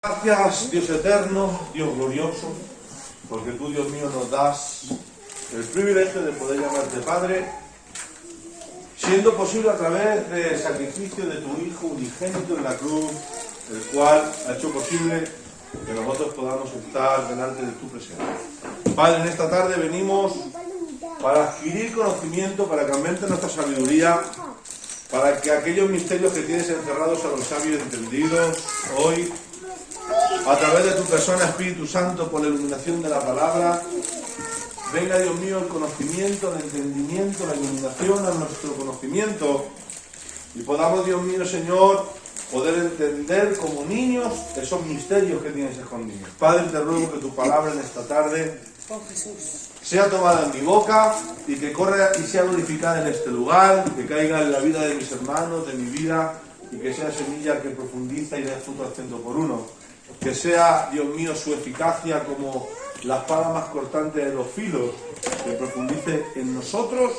Gracias, Dios eterno, Dios glorioso, porque tú, Dios mío, nos das el privilegio de poder llamarte Padre, siendo posible a través del sacrificio de tu Hijo unigénito en la cruz, el cual ha hecho posible que nosotros podamos estar delante de tu presencia. Padre, en esta tarde venimos para adquirir conocimiento, para que aumente nuestra sabiduría, para que aquellos misterios que tienes encerrados a los sabios entendidos hoy, a través de tu persona, Espíritu Santo, por la iluminación de la palabra, venga, Dios mío, el conocimiento, el entendimiento, la iluminación a nuestro conocimiento, y podamos, Dios mío, Señor, poder entender como niños esos misterios que tienes escondidos. Padre, te ruego que tu palabra en esta tarde sea tomada en mi boca y que corra y sea glorificada en este lugar, que caiga en la vida de mis hermanos, de mi vida, y que sea semilla que profundiza y dé fruto al 100%. Que sea, Dios mío, su eficacia como la espada más cortante de los filos, que profundice en nosotros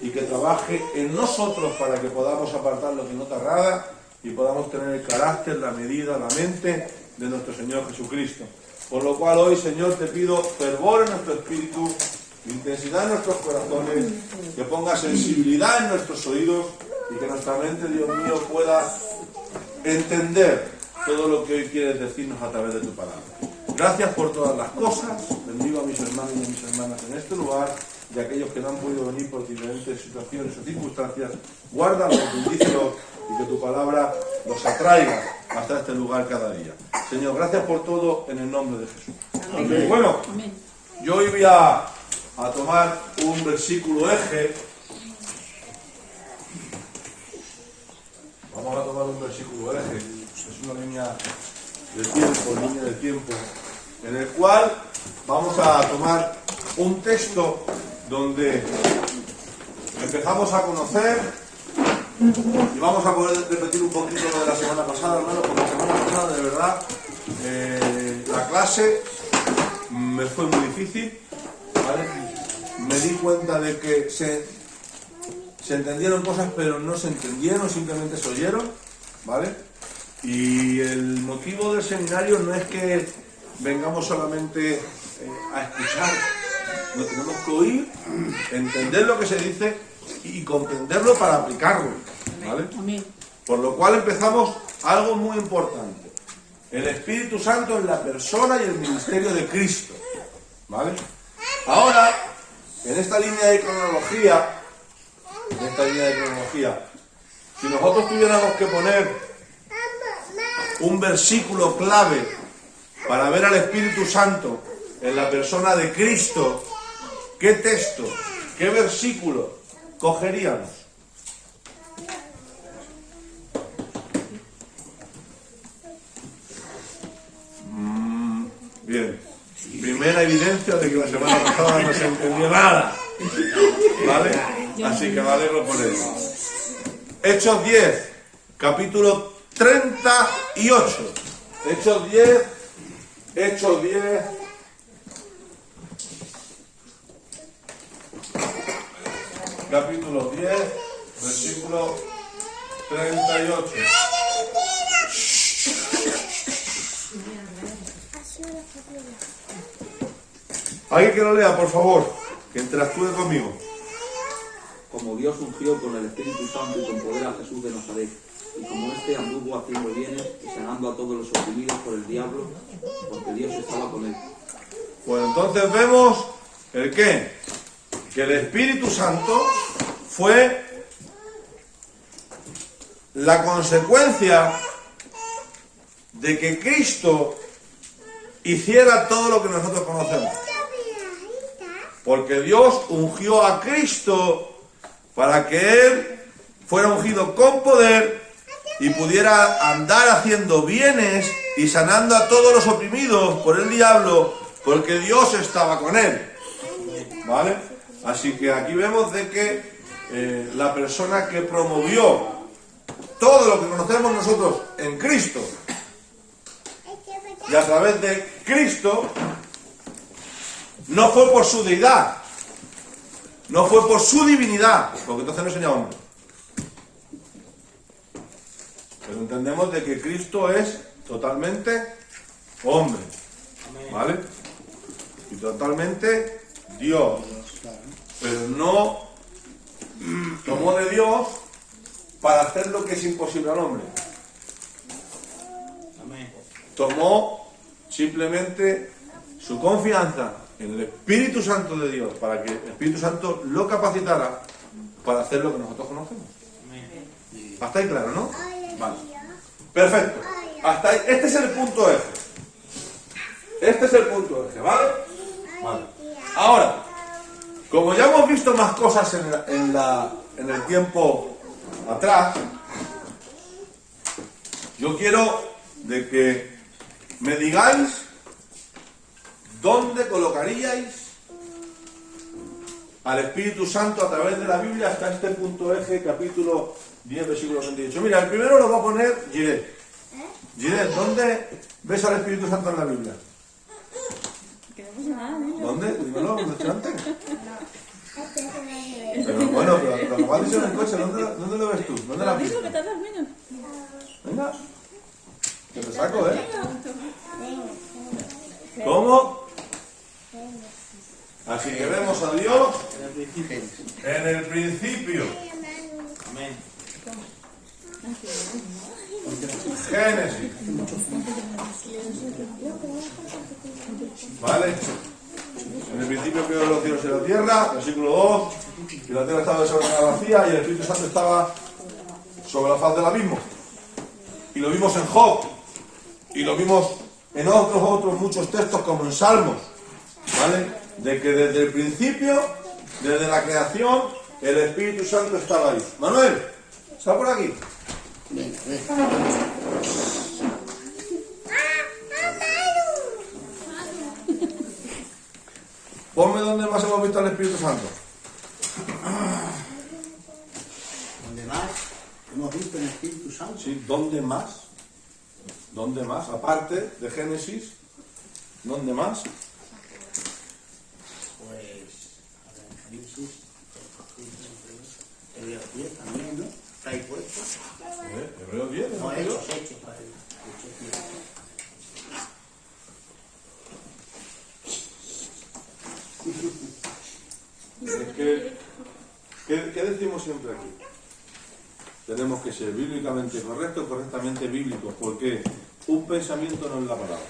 y que trabaje en nosotros para que podamos apartar lo que no te agrada y podamos tener el carácter, la medida, la mente de nuestro Señor Jesucristo. Por lo cual hoy, Señor, te pido fervor en nuestro espíritu, intensidad en nuestros corazones, que ponga sensibilidad en nuestros oídos y que nuestra mente, Dios mío, pueda entender todo lo que hoy quieres decirnos a través de tu palabra. Gracias por todas las cosas. Bendigo a mis hermanos y a mis hermanas en este lugar y a aquellos que no han podido venir por diferentes situaciones o circunstancias. Guárdalos, bendícelos y que tu palabra los atraiga hasta este lugar cada día. Señor, gracias por todo en el nombre de Jesús. Amén. Bueno, yo hoy voy a tomar un versículo eje. Vamos a tomar un versículo eje. Es una línea de tiempo, en el cual vamos a tomar un texto donde empezamos a conocer y vamos a poder repetir un poquito lo de la semana pasada, hermano, porque la semana pasada, de verdad, la clase me fue muy difícil, ¿vale? Me di cuenta de que se entendieron cosas, pero no se entendieron, simplemente se oyeron, ¿vale? Y el motivo del seminario no es que vengamos solamente a escuchar, no tenemos que oír, entender lo que se dice y comprenderlo para aplicarlo, ¿vale? Por lo cual empezamos algo muy importante: el Espíritu Santo en la persona y el ministerio de Cristo, ¿vale? Ahora, en esta línea de cronología, si nosotros tuviéramos que poner un versículo clave para ver al Espíritu Santo en la persona de Cristo, ¿qué texto, qué versículo cogeríamos? Bien, primera evidencia de que la semana pasada no se entendió nada, ¿vale? Así que me alegro por eso. Hechos 10, capítulo 38. Hechos 10, capítulo 10, versículo 38. Alguien que lo lea, por favor, que interactúe conmigo. Como Dios ungió con el Espíritu Santo y con poder a Jesús de Nazaret, y como éste anduvo haciendo bienes y sanando a todos los oprimidos por el diablo, porque Dios estaba con él. Pues entonces vemos el qué, que el Espíritu Santo fue la consecuencia de que Cristo hiciera todo lo que nosotros conocemos. Porque Dios ungió a Cristo para que Él fuera ungido con poder y pudiera andar haciendo bienes y sanando a todos los oprimidos por el diablo, porque Dios estaba con Él, ¿vale? Así que aquí vemos de que la persona que promovió todo lo que conocemos nosotros en Cristo y a través de Cristo no fue por su deidad, no fue por su divinidad, porque entonces no sería hombre. Pero entendemos de que Cristo es totalmente hombre. ¿Vale? Y totalmente Dios. Pero no tomó de Dios para hacer lo que es imposible al hombre. Tomó simplemente su confianza en el Espíritu Santo de Dios para que el Espíritu Santo lo capacitara para hacer lo que nosotros conocemos. Hasta ahí claro, ¿no? Vale. Perfecto. Hasta ahí. Este es el punto eje. Este es el punto eje, ¿vale? Vale. Ahora, como ya hemos visto más cosas en el tiempo atrás, yo quiero de que me digáis dónde colocaríais al Espíritu Santo a través de la Biblia hasta este punto eje, capítulo 10, versículo 28. Mira, el primero lo va a poner Giret. Giret, ¿dónde ves al Espíritu Santo en la Biblia? Que no pasa nada, ¿eh? ¿Dónde? Dímelo, delante. Pero bueno, pero como has dicho en el coche, ¿dónde lo ves tú? ¿Dónde la Lo ves? mismo que estás dormido. Venga. Que te saco, ¿eh? ¿Cómo? Así que vemos a Dios en el principio. Amén. Génesis. ¿Vale? En el principio creó los cielos y la tierra, versículo 2, y la tierra estaba desordenada vacía y el Espíritu Santo estaba sobre la faz del abismo. Y lo vimos en Job, y lo vimos en otros muchos textos como en Salmos, ¿vale? De que desde el principio, desde la creación, el Espíritu Santo estaba ahí. Manuel, ¿está por aquí? Ponme dónde más hemos visto al Espíritu Santo. ¿Dónde más hemos visto el Espíritu Santo? Sí, ¿dónde más? ¿Dónde más? Aparte de Génesis, ¿dónde más? Pues, a ver, Génesis, Hebreos 10 también, ¿no? Está ahí puesto. Hebreos 10, No, ¿no? hechos, para él. Es que, ¿qué decimos siempre aquí? Tenemos que ser bíblicamente correctos, correctamente bíblicos, porque un pensamiento no es la palabra.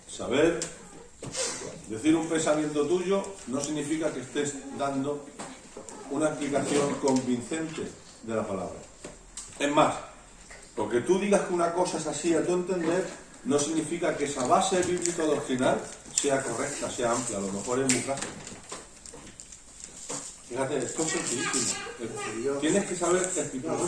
Saber decir un pensamiento tuyo no significa que estés dando una explicación convincente de la palabra. Es más, porque tú digas que una cosa es así a tu entender, no significa que esa base bíblica doctrinal sea correcta, sea amplia, a lo mejor es muy fácil. Fíjate, esto es sencillísimo. Tienes que saber explicarlo.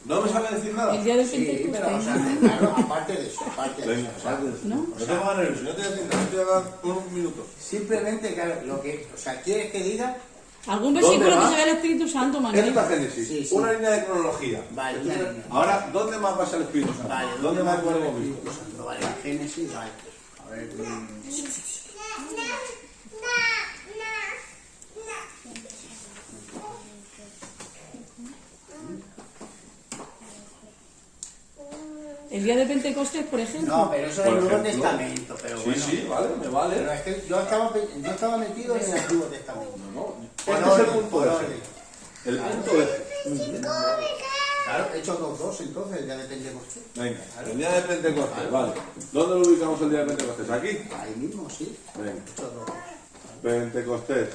¿No me sabe decir nada? El día de Sí, Pentecostés. pero, o sea, claro, aparte de eso, Venga, salte de eso. No te pongas nervioso, no te voy a decir nada, no te voy a dar un minuto. simplemente, claro, lo que, o sea, ¿quieres que diga? ¿Algún ¿Dónde versículo que va? se vea el Espíritu Santo, Manuel? Esto es Génesis, Sí, sí. una línea de cronología. Vale, una línea. Ahora, ¿dónde más va el Espíritu Santo? Vale, ¿Dónde más va lo el hemos visto? Espíritu Santo? Vale, Génesis, vale. A ver, El día de Pentecostés, por ejemplo. no, pero eso es Por el Nuevo ejemplo. Testamento, pero Sí, bueno. sí, vale, me vale. Pero es que yo estaba metido en el Antiguo Testamento. Este es el punto por F. orden. El punto F. Claro, he hecho 2-2 entonces, el día de Pentecostés. Venga, el día de Pentecostés, vale. ¿Dónde lo ubicamos el día de Pentecostés? ¿Aquí? Ahí mismo, sí. Venga, He hecho 2-2. Pentecostés.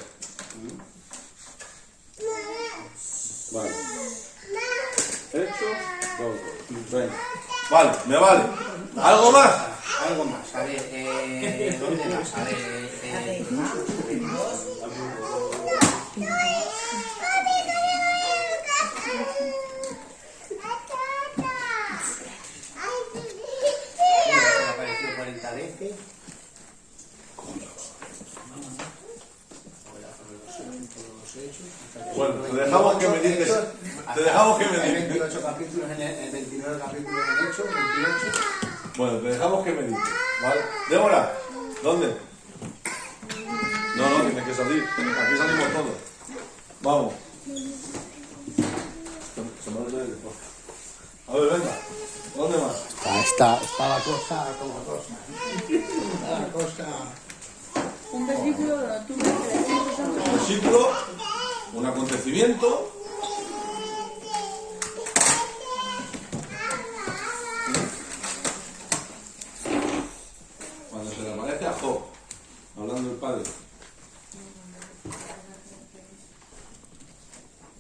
Vale. Hecho, dos. Venga. Vale, me vale. ¿Algo más? Algo más, a ver, ¿dónde más? A ver, me ha aparecido 40 veces. Bueno, te dejamos que medites. Te dejamos que Hay medites. 28 capítulos en el 29 capítulos en Hechos, 28. Bueno, te dejamos que medites. ¿Vale? Débora, ¿dónde? No, tienes que salir. Aquí salimos todos. Vamos. Se A ver, venga. ¿Dónde más? Está la cosa como cosa. Está la cosa. Un versículo, tú ves que el Espíritu Santo Un versículo, un acontecimiento. Cuando se le aparece a Job, hablando el padre.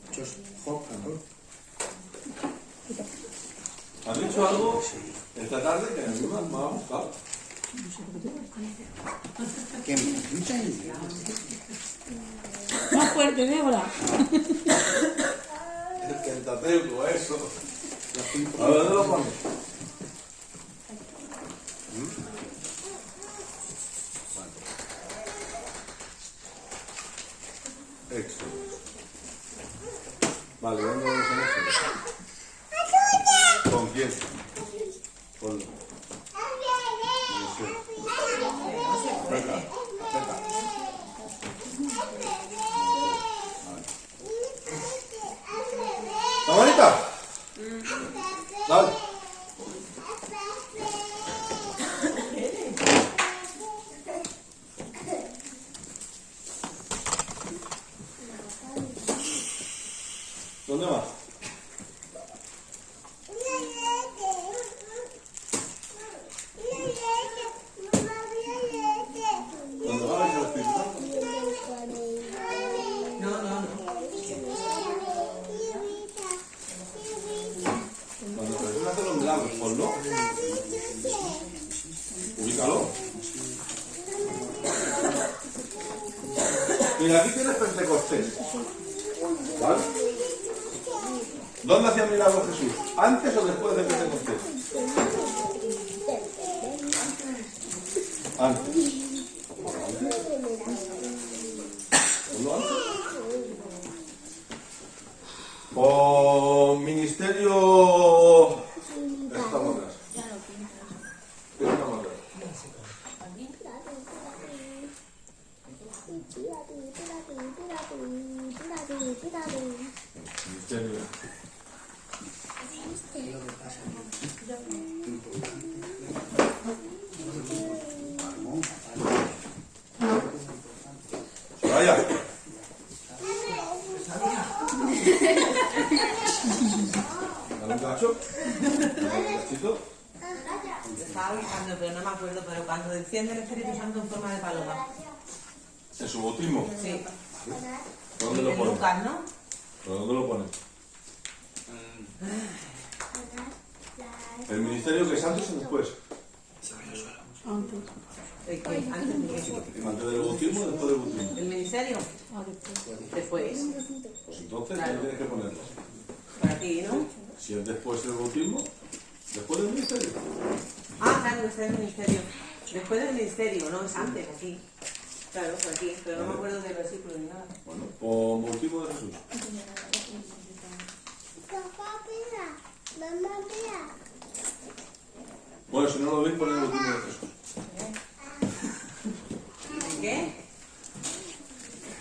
Muchos Job, ¿no? ¿Has dicho algo esta tarde que a mí me ha gustado? ¿Qué me dicen? más fuerte, Débora. El Pentateuco, eso. A ver, ¿dónde lo pones? Éxodo. Vale, ¿dónde vamos en Éxodo? ¿Con quién? Ponlo. Venga, venga. ¿Está bonita? Dale. ¿Dónde vas? ¿Dónde vas al Espíritu Santo? Cuando Jesús hace los milagros, ponlo. Ubícalo. Mira, aquí tienes Pentecostés. ¿Vale? ¿Dónde hacía milagros Jesús? ¿Antes o después de Pentecostés? Antes. ¿Ponlo antes? O ministerio. Estamos atrás. Estamos atrás. Ministerio. Vaya. Dale un cacho. Dale un cachito. Estaba buscando, pero no me acuerdo, pero cuando desciende el Espíritu Santo en forma de paloma. En su bautismo. Sí. ¿Dónde lo En pones? Lucas, ¿no? ¿Pero dónde lo pones? ¿El ministerio que es antes o después? Antes. ¿De qué? Antes de qué. ¿Antes del bautismo o después del bautismo? ¿El ministerio? Ah, después. Después. Pues entonces, Claro. ¿dónde tienes que ponerlo? Para ti, ¿no? Si es después del bautismo, después del ministerio. Ah, claro, está en el ministerio. Después del ministerio, no, es antes, aquí. Claro, por aquí, pero no me acuerdo del versículo ni nada. Bueno, con bautismo de Jesús. Bueno, si no lo veis, poned el bautismo de Jesús. ¿Qué?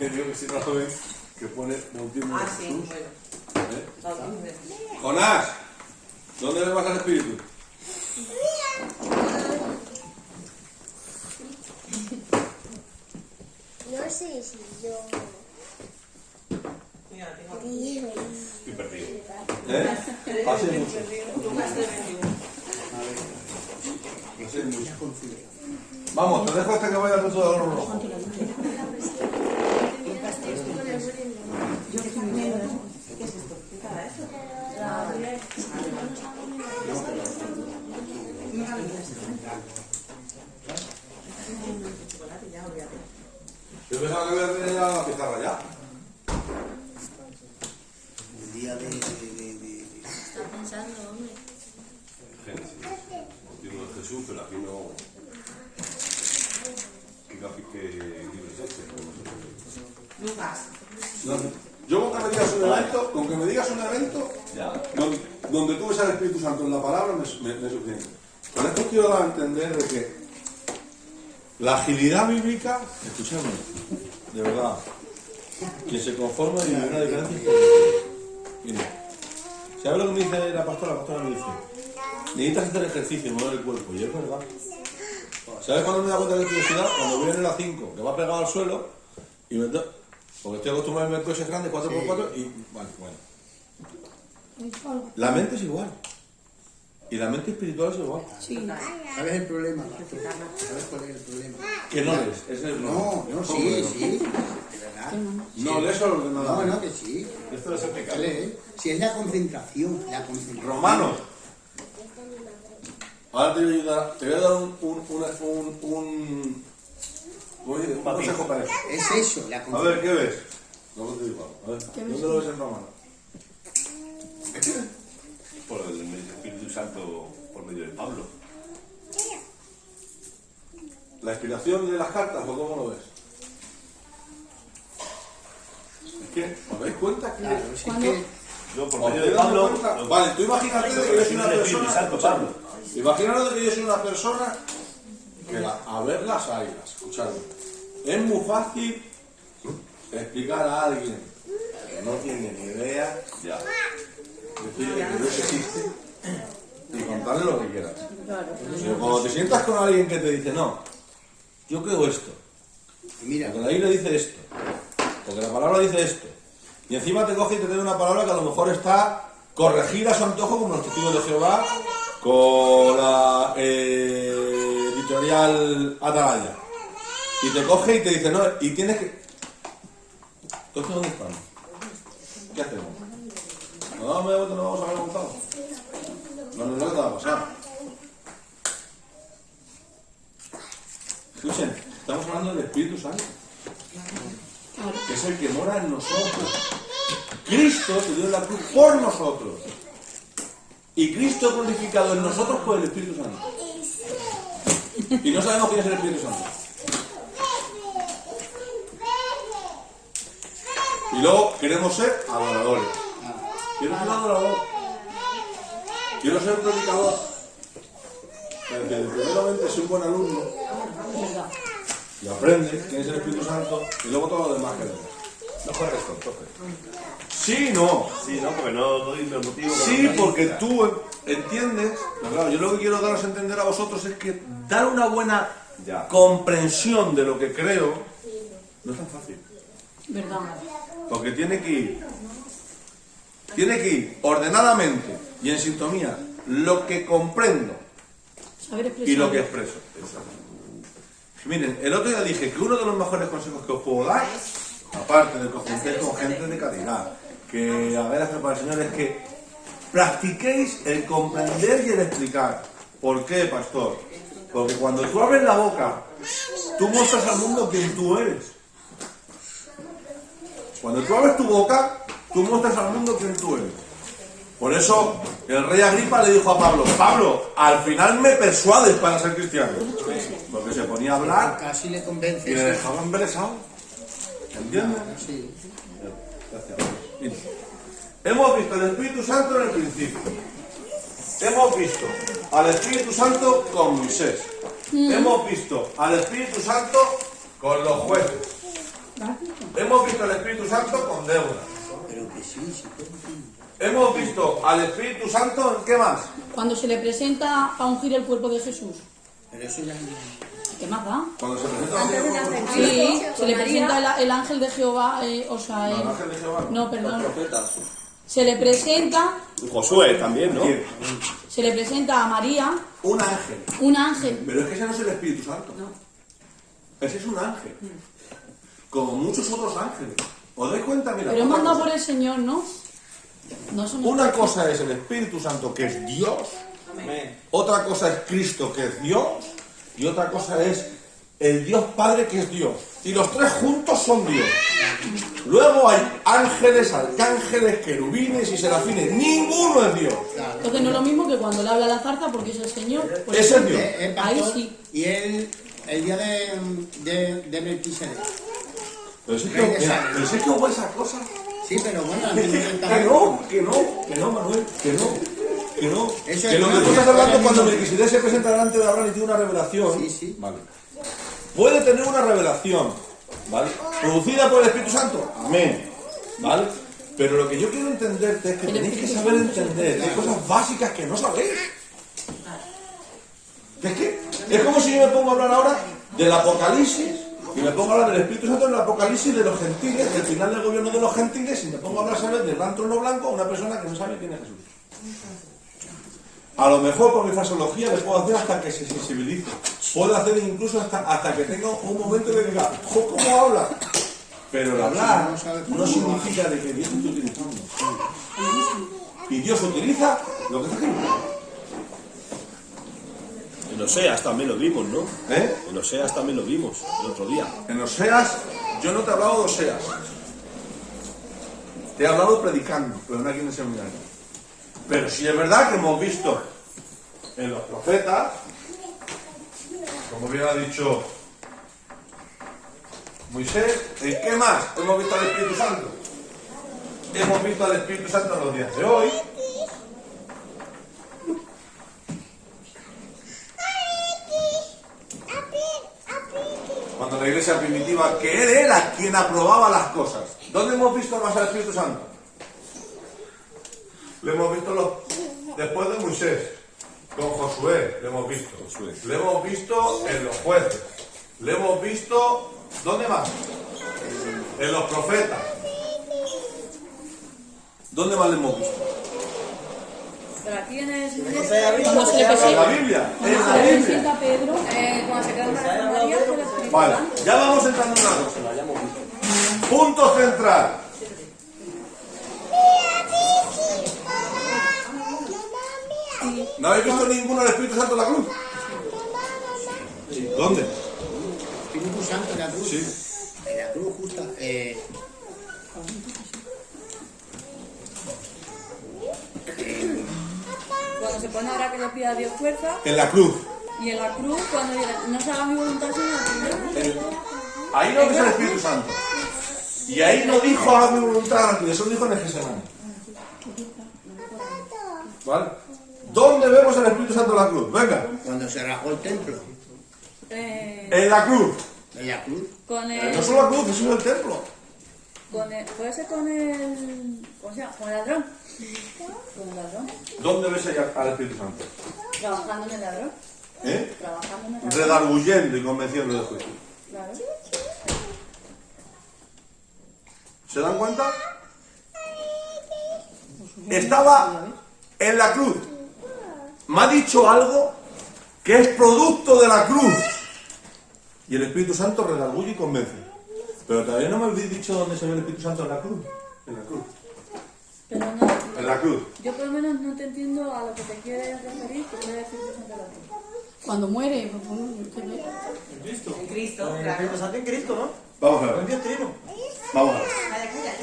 Digo que si no lo veis, que pone bautismo de Ah, sí, Jesús. bueno. ¿Eh? Bautismo de Jesús. Jonás, ¿dónde le vas al Espíritu? No sé si yo. Mira, tengo aquí. Estoy perdido. ¿Eh? Pasé mucho. Lucas 3:21. Pasé mucho. Vamos, te dejo hasta que vayas al todo rojo. ¿Qué es esto? ¿Qué cara es eso? Yo pensaba que había tenido la pizarra ya. El día de Está pensando, hombre. Génesis, bautismo de Jesús, pero aquí no. ¿Qué libro es este? Lucas. Yo con que me digas un evento, donde tú ves al Espíritu Santo en la palabra, me es suficiente. Con esto quiero dar a entender de que la agilidad bíblica, escuchadme, de verdad, que se conforma y hay una diferencia. Mira, ¿Sabes lo que me dice la pastora? La pastora me dice, necesitas hacer ejercicio, mover el cuerpo. Y es verdad. ¿Sabes cuándo me da cuenta de curiosidad? Cuando voy en el A5, que va pegado al suelo, y me da... Porque estoy acostumbrado a ver coches grandes, 4x4, y... Bueno. La mente es igual. Y la mente espiritual es igual. Sí. ¿Sabes el problema? ¿Sabes cuál es el problema? Que no lees. Ese es el No, sí, de verdad. No lees el ordenador. No, que sí. Esto es Que lee. Si es la concentración, Romanos. Ahora te voy a ayudar. Te voy a dar un consejo para eso. Es eso, la A ver, concentración. ¿qué ves? No te digo. A ver, ¿dónde lo ves en Romanos? Por el Espíritu Santo por medio de Pablo. ¿La inspiración de las cartas o cómo lo ves? Es que, ¿os dais cuenta que...? Claro, sí Cuando- que Yo por ¿Os medio de dais Pablo. cuenta? Vale, tú imagínate de que yo soy una El Espíritu persona... Santo, Pablo. Imagínate de que yo soy una persona que a ver las airas, escuchadme. Es muy fácil explicar a alguien que no tiene ni idea, Ya. decirle que Dios existe y contarle lo que quieras. Pero cuando te sientas con alguien que te dice, no, yo creo esto, mira, porque la Biblia dice esto, porque la palabra dice esto, y encima te coge y te trae una palabra que a lo mejor está corregida a su antojo, como los testigos de Jehová, con la editorial Atalaya, y te coge y te dice, no, y tienes que... Entonces, ¿dónde estamos? ¿Qué hacemos? ¿Nos damos media vuelta y nos vamos a haber montado? No, no es lo que te va a pasar. Escuchen, estamos hablando del Espíritu Santo, que es el que mora en nosotros. Cristo se dio en la cruz por nosotros. Y Cristo glorificado en nosotros por el Espíritu Santo. Y no sabemos quién es el Espíritu Santo. Y luego queremos ser adoradores. Quiero ser adorador. Quiero ser predicador. Pero que primeramente soy un buen alumno y aprende quién es el Espíritu Santo y luego todo lo demás que vemos. No correcto, entonces. Sí, no. Sí, ¿no? Porque no doy el motivo. Sí, porque tú entiendes. Pero claro, yo lo que quiero daros a entender a vosotros es que dar una buena Ya. comprensión de lo que creo no es tan fácil. ¿Verdad? Porque tiene que ir ordenadamente y en sintonía lo que comprendo Saber expresar. y lo que expreso. Miren, el otro día dije que uno de los mejores consejos que os puedo dar, aparte de que os juntéis con gente de calidad, que a ver, hacer para el Señor, es que practiquéis el comprender y el explicar. ¿Por qué, pastor? Porque cuando tú abres la boca, tú muestras al mundo quién tú eres. Cuando tú abres tu boca, tú muestras al mundo quién tú eres. Por eso el rey Agripa le dijo a Pablo, Pablo, al final me persuades para ser cristiano. Porque se ponía a hablar casi le y convence. le dejaba embelesado. ¿Entiendes? Sí. Gracias. Mira. Hemos visto al Espíritu Santo en el principio. Hemos visto al Espíritu Santo con Moisés. Hemos visto al Espíritu Santo con los jueces. Hemos visto al Espíritu Santo con Débora. Pero que sí, sí. Hemos visto al Espíritu Santo en qué más. Cuando se le presenta a ungir el cuerpo de Jesús. Pero eso ya ¿Qué más da? Cuando se presenta Sí, se le presenta el ángel de Jehová, o sea, el ángel de Jehová. no, Los perdón. profetas. Se le presenta, Josué también, ¿no? ¿Quién? se le presenta a María Un ángel. un ángel. Pero es que ese no es el Espíritu Santo. Ese es un ángel. Como muchos otros ángeles. ¿Os dais cuenta? Mira, Pero es otra mandado cosa. por el Señor, ¿no? No son Una cosa es el Espíritu Santo, que es Dios. Otra cosa es Cristo, que es Dios. Y otra cosa es el Dios Padre, que es Dios. Y los tres juntos son Dios. Luego hay ángeles, arcángeles, querubines y serafines. Ninguno es Dios. Entonces no es lo mismo que cuando le habla a la zarza porque es el Señor. Por Ese eso- es Dios. Ahí pastor, sí. y él, el día de Melquisedec. Pero si es que, mira, pero si es que hubo esa cosa. Sí, pero bueno, a mí Que me no, Manuel, que no. Eso Que es lo que una tú estás cosa hablando que cuando a mí- Melquisedec se presenta delante de Abraham y tiene una revelación. Sí, sí. Vale. Puede tener una revelación, ¿vale? Producida por el Espíritu Santo. Amén. ¿Vale? Pero lo que yo quiero entenderte es que tenéis que saber entender. Hay cosas básicas que no sabéis. Es como si yo me pongo a hablar ahora del Apocalipsis y me pongo a hablar del Espíritu Santo en el Apocalipsis de los gentiles, del final del gobierno de los gentiles, y me pongo a hablar, ¿sabes?, del gran trono blanco a una persona que no sabe quién es Jesús. A lo mejor con mi fraseología le puedo hacer hasta que se sensibilice. Puedo hacer incluso hasta que tenga un momento de que diga, "Jo, ¿cómo habla?". Pero el hablar no significa de que Dios esté utilizando. Y Dios utiliza lo que está escrito. En Oseas también lo vimos, ¿no? ¿Eh? En Oseas también lo vimos el otro día. En Oseas, yo no te he hablado de Oseas. Te he hablado predicando, pero no aquí en el seminario. Pero sí es verdad que hemos visto en los profetas, como bien ha dicho Moisés, ¿en qué más hemos visto al Espíritu Santo? Hemos visto al Espíritu Santo en los días de hoy. Cuando la iglesia primitiva, que él era quien aprobaba las cosas. ¿Dónde hemos visto más al Espíritu Santo? Lo hemos visto después de Moisés, con Josué, lo hemos visto. Lo hemos visto en los jueces. Lo hemos visto, ¿dónde más? En los profetas. ¿Dónde más lo hemos visto? Pero aquí en el En la Biblia. En la Biblia. Pedro, cuando se queda en la María, Vale, ya vamos entrando en una cosa. Punto central. ¿No habéis visto ninguno del Espíritu Santo en la cruz? ¿Dónde? Espíritu Santo en la cruz. Sí. En la cruz justa. cuando se pone ahora que le pida a Dios fuerza, En la cruz. y en la cruz, cuando dice, no se haga mi voluntad sino la tuya. Ahí no ves el Espíritu Santo. Y ahí no dijo haga mi voluntad, eso lo dijo en el Getsemaní. ¿Vale? ¿Dónde vemos el Espíritu Santo en la cruz? Venga. Cuando se rajó el templo. En la cruz. En la cruz. Con el, No solo la cruz, eso es el templo. puede ser con el, ¿cómo se llama? Con el ladrón. Con el ladrón. ¿Dónde ves al Espíritu Santo? Trabajando en el ladrón. ¿Eh? Trabajando en el ladrón. Redarguyendo y convenciendo de juicio. Claro. ¿Se dan cuenta? Estaba en la cruz. Me ha dicho algo que es producto de la cruz. Y el Espíritu Santo redarguye y convence. Pero todavía no me habéis dicho dónde se ve el Espíritu Santo en la cruz. En la cruz. Pero no, En la cruz. yo por lo menos no te entiendo a lo que te quieres referir, que puede decir que son de la cruz. Cuando muere, pues bueno, En Cristo, El claro. Espíritu Santo en Cristo, ¿no? Vamos a En ver. Dios trino. Vamos a ver.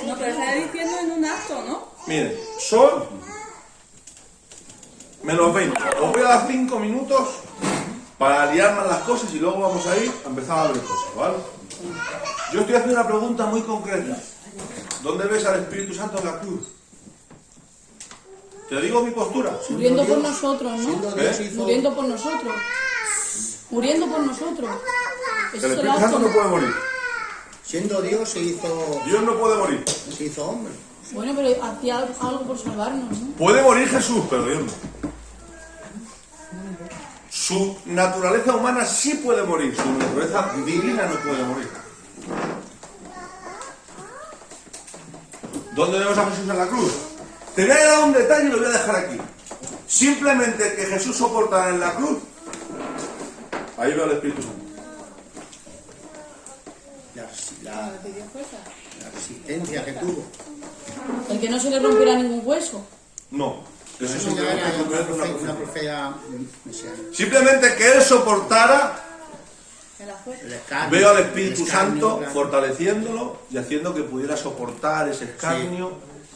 No, pero está diciendo en un acto, ¿no? Miren, son menos 20. Os voy a dar 5 minutos para liar más las cosas y luego vamos a ir a empezar a ver cosas, ¿vale? Yo estoy haciendo una pregunta muy concreta. ¿Dónde ves al Espíritu Santo en la cruz? Te digo mi postura. muriendo por nosotros, Siendo ¿no? Dios hizo. Muriendo por nosotros. Muriendo por nosotros. El Ese es el Espíritu Santo acto. no puede morir. Siendo Dios se hizo. Dios no puede morir. Se hizo hombre. Bueno, pero hacía algo por salvarnos, ¿no? Puede morir Jesús, pero Dios no. Su naturaleza humana sí puede morir, su naturaleza divina no puede morir. ¿Dónde vemos a Jesús en la cruz? Te voy a dar un detalle y lo voy a dejar aquí. Simplemente que Jesús soportara en la cruz. Ahí veo al Espíritu Santo. La resistencia que tuvo. El que no se le rompiera ningún hueso. No. Eso Eso ya simplemente era es una una profecía mesiánica. Simplemente que él soportara. En la fuerza. El escarnio, Veo al el Espíritu escarnio, Santo claro. fortaleciéndolo y haciendo que pudiera soportar ese escarnio,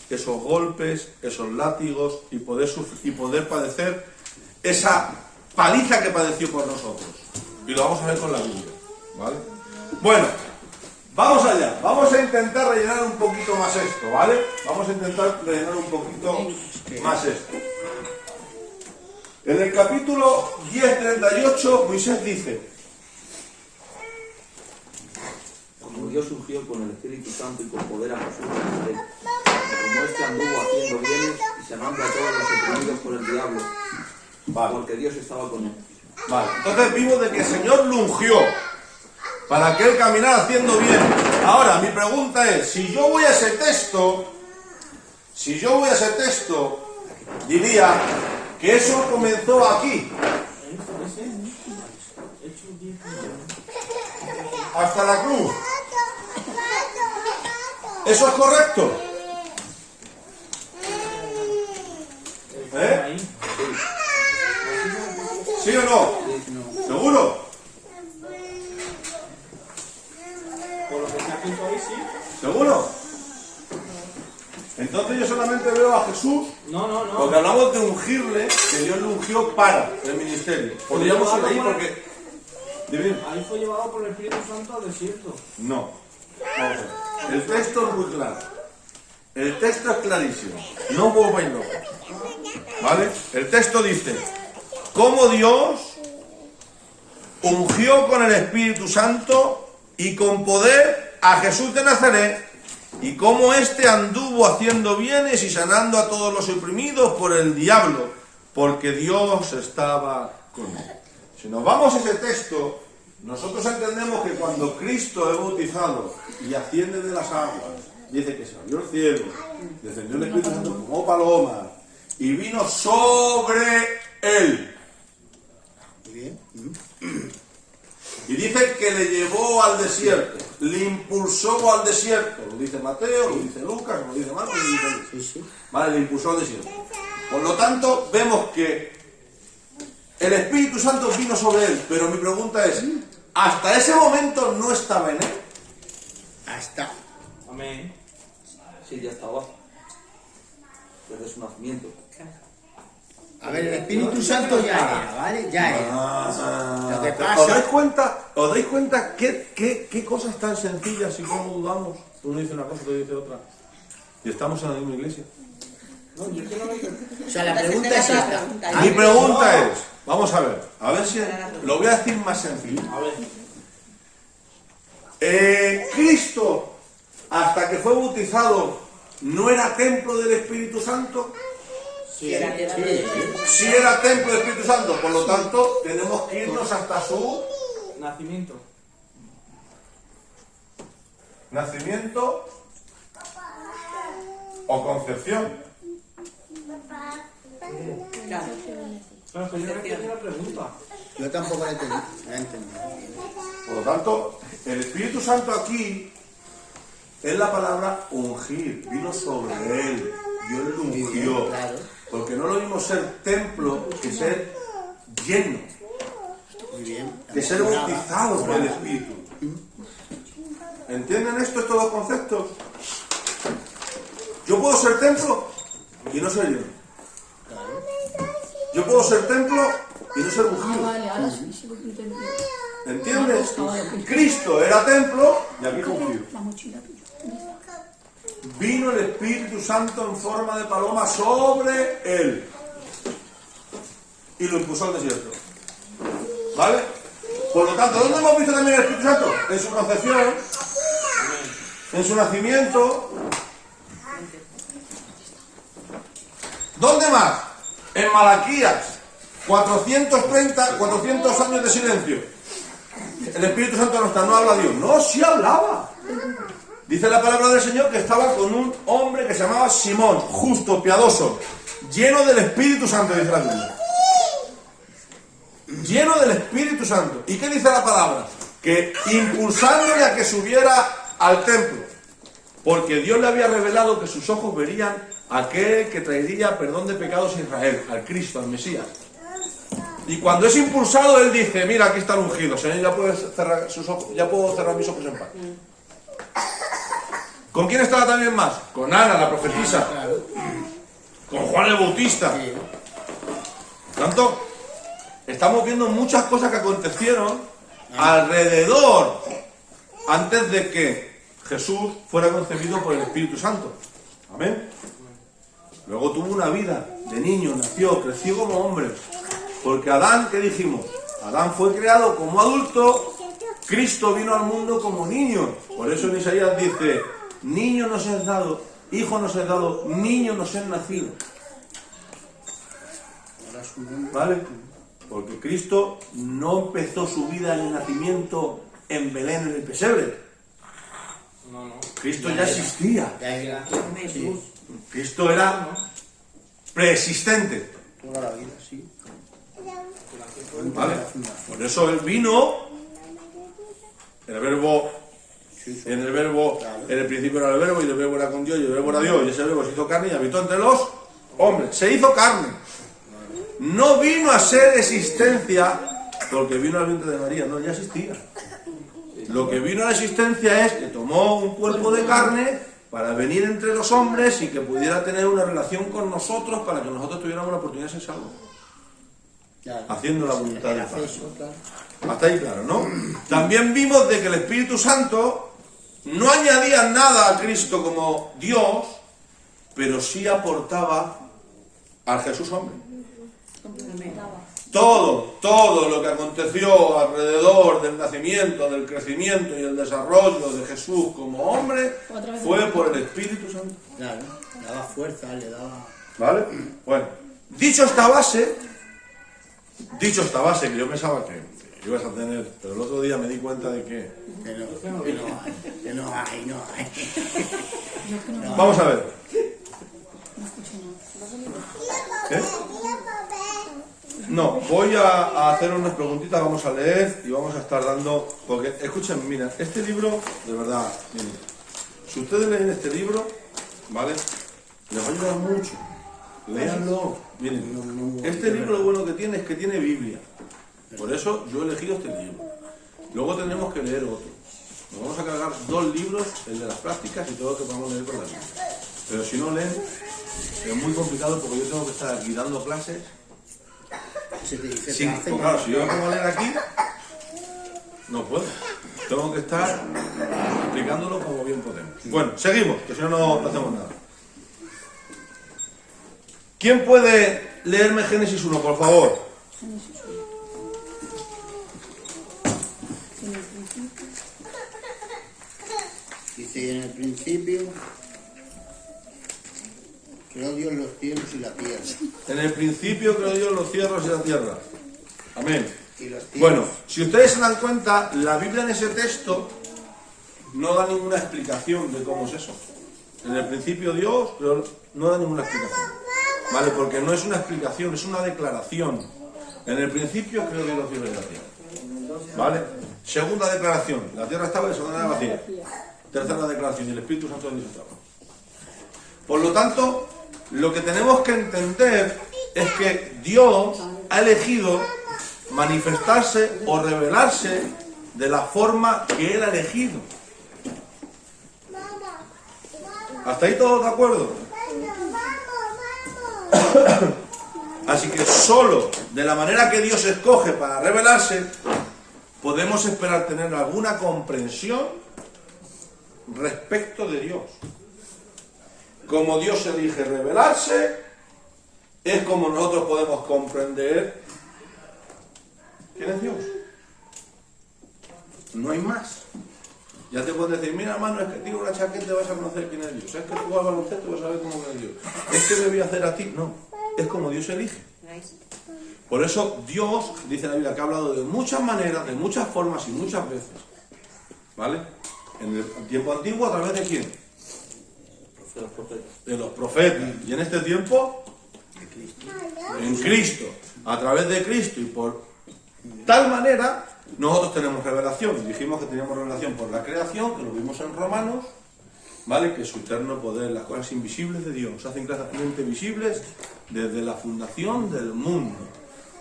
esos golpes, esos látigos y poder padecer esa paliza que padeció por nosotros. Y lo vamos a ver con la Biblia, ¿vale? Bueno, vamos allá. Vamos a intentar rellenar un poquito más esto, ¿vale? Vamos a intentar rellenar un poquito más esto. En el capítulo 10:38, Moisés dice: Como Dios ungió con el Espíritu Santo y con poder a Jesús de Nazaret, como este anduvo haciendo bienes y sanando a todos los oprimidos por el diablo, Vale. porque Dios estaba con él. Vale, entonces vimos de que el Señor lo ungió para que él caminara haciendo bien. Ahora, mi pregunta es, si yo voy a ese texto, diría que eso comenzó aquí. Hasta la cruz. ¿Eso es correcto? ¿Eh? ¿Sí o no? ¿Seguro? Por lo que está escrito ahí, sí. ¿Seguro? Entonces yo solamente veo a Jesús, No. porque hablamos de ungirle, que Dios le ungió para el ministerio. Podríamos ir ahí porque... Dime. Ahí fue llevado por el Espíritu Santo al desierto. No. Vamos a ver. El texto es muy claro. El texto es clarísimo. No volváis locos. ¿Vale? El texto dice, cómo Dios ungió con el Espíritu Santo y con poder a Jesús de Nazaret, y cómo éste anduvo haciendo bienes y sanando a todos los oprimidos por el diablo, porque Dios estaba con él. Si nos vamos a ese texto, nosotros entendemos que cuando Cristo es bautizado y asciende de las aguas, dice que se abrió el cielo, descendió el Espíritu Santo como paloma y vino sobre él. Y dice que le llevó al desierto, le impulsó al desierto. Lo dice Mateo, lo dice Lucas, lo dice Marcos, lo dice Luis. Vale, le impulsó al desierto. Por lo tanto, vemos que el Espíritu Santo vino sobre él, pero mi pregunta es, ¿hasta ese momento no estaba en él? Hasta. Amén. Sí, ya estaba. Desde su nacimiento. A ver, el Espíritu Santo ya era, ¿vale? Ya era. Lo que pasa... ¿Os dais cuenta qué cosas tan sencillas y cómo dudamos? Uno dice una cosa, otro dice otra. Y estamos en la misma iglesia. O sea, la pregunta es esta. Mi pregunta es, vamos a ver si lo voy a decir más sencillo. A ver. Cristo, hasta que fue bautizado, ¿no era templo del Espíritu Santo? Sí. Sí era templo del Espíritu Santo, por lo tanto, tenemos que irnos hasta su Nacimiento. nacimiento o concepción. Claro, pero yo no entendí la pregunta. Yo tampoco la entendí. Por lo tanto, el Espíritu Santo aquí es la palabra ungir, vino sobre él, Dios lo ungió. Porque no lo mismo ser templo que ser lleno, que ser bautizado por el Espíritu. ¿Entienden estos dos conceptos? Yo puedo ser templo y no ser lleno. Yo puedo ser templo y no ser ungido. Vale, ahora sí lo entendí. ¿Entiendes? Cristo era templo y aquí fue ungido. La mochila tuya. Vino el Espíritu Santo en forma de paloma sobre él y lo impulsó al desierto. ¿Vale? Por lo tanto, ¿dónde hemos visto también el Espíritu Santo? En su concepción, en su nacimiento. ¿Dónde más? En Malaquías, 400 años de silencio. El Espíritu Santo no está, no habla Dios. No, sí hablaba. Dice la palabra del Señor que estaba con un hombre que se llamaba Simón, justo, piadoso, lleno del Espíritu Santo, dice la Biblia. Lleno del Espíritu Santo. ¿Y qué dice la palabra? Que impulsándole a que subiera al templo, porque Dios le había revelado que sus ojos verían a aquel que traería perdón de pecados a Israel, al Cristo, al Mesías. Y cuando es impulsado, él dice, mira, aquí está el ungido, Señor, ya puedes cerrar sus ojos, ya puedo cerrar mis ojos en paz. ¿Con quién estaba también más? Con Ana, la profetisa. Con Juan el Bautista. Por tanto, estamos viendo muchas cosas que acontecieron alrededor antes de que Jesús fuera concebido por el Espíritu Santo. Amén. Luego tuvo una vida de niño, nació, creció como hombre. Porque Adán, ¿qué dijimos? Adán fue creado como adulto, Cristo vino al mundo como niño. Por eso en Isaías dice, niño nos es dado hijo nos es dado, niño nos es nacido. ¿Vale? Porque Cristo no empezó su vida en el nacimiento en Belén, en el pesebre. Cristo ya existía. Ya era. Sí. Cristo era preexistente. Toda la vida, sí. ¿Vale? Por eso Él vino, en el verbo, en el principio era el verbo, y el verbo era con Dios, y el verbo era Dios, y ese verbo se hizo carne y habitó entre los hombres. Se hizo carne. No vino a ser existencia porque vino al vientre de María, no, ya existía. Lo que vino a la existencia es que tomó un cuerpo de carne para venir entre los hombres y que pudiera tener una relación con nosotros para que nosotros tuviéramos la oportunidad de ser salvos. Haciendo la voluntad del Padre. Hasta ahí claro, ¿no? También vimos de que el Espíritu Santo no añadía nada a Cristo como Dios, pero sí aportaba al Jesús hombre. Todo lo que aconteció alrededor del nacimiento, del crecimiento y el desarrollo de Jesús como hombre fue por el Espíritu Santo. Claro, le daba fuerza, le daba... ¿Vale? Bueno, dicho esta base, que yo pensaba que ibas a tener, pero el otro día me di cuenta de que... no hay. Vamos a ver. ¿Qué? No, voy a hacer unas preguntitas, vamos a leer y vamos a estar dando... Porque, escuchen, mira, este libro, de verdad, miren, si ustedes leen este libro, ¿vale? Les va a ayudar mucho. Léanlo. Miren, este libro lo bueno que tiene es que tiene Biblia. Por eso yo he elegido este libro. Luego tendremos que leer otro. Nos vamos a cargar 2 libros, el de las prácticas y todo lo que podamos leer con la Biblia. Pero si no leen, es muy complicado porque yo tengo que estar aquí dando clases. Sí, pues claro, si yo me pongo a leer aquí, no puedo. Tengo que estar explicándolo como bien podemos. Bueno, seguimos, que si no, no hacemos nada. ¿Quién puede leerme Génesis 1, por favor? Dice, en el principio creó Dios los cielos y la tierra. En el principio creó Dios los cielos y la tierra. Amén. Y los cielos. Bueno, si ustedes se dan cuenta, la Biblia en ese texto no da ninguna explicación de cómo es eso. En el principio Dios, pero no da ninguna explicación. ¿Vale? Porque no es una explicación, es una declaración. En el principio creó Dios los cielos y la tierra. ¿Vale? Segunda declaración, la tierra estaba y la segunda era vacía. Tercera declaración, y el Espíritu Santo de Dios estaba. Por lo tanto, lo que tenemos que entender es que Dios ha elegido manifestarse o revelarse de la forma que Él ha elegido. ¿Hasta ahí todos de acuerdo? Así que solo de la manera que Dios escoge para revelarse, podemos esperar tener alguna comprensión respecto de Dios. Como Dios elige revelarse, es como nosotros podemos comprender quién es Dios. No hay más. Ya te pueden decir, mira hermano, es que tiro una chaqueta y vas a conocer quién es Dios. Es que tú vas al baloncesto y vas a saber cómo es Dios. Es que debí hacer a ti. No, es como Dios elige. Por eso Dios, dice la Biblia, que ha hablado de muchas maneras, de muchas formas y muchas veces. ¿Vale? En el tiempo antiguo, ¿a través de quién? De los profetas. De los profetas. Y en este tiempo, en Cristo. A través de Cristo y por tal manera, nosotros tenemos revelación. Dijimos que teníamos revelación por la creación, que lo vimos en Romanos, ¿vale? Que su eterno poder, las cosas invisibles de Dios, se hacen claramente visibles desde la fundación del mundo,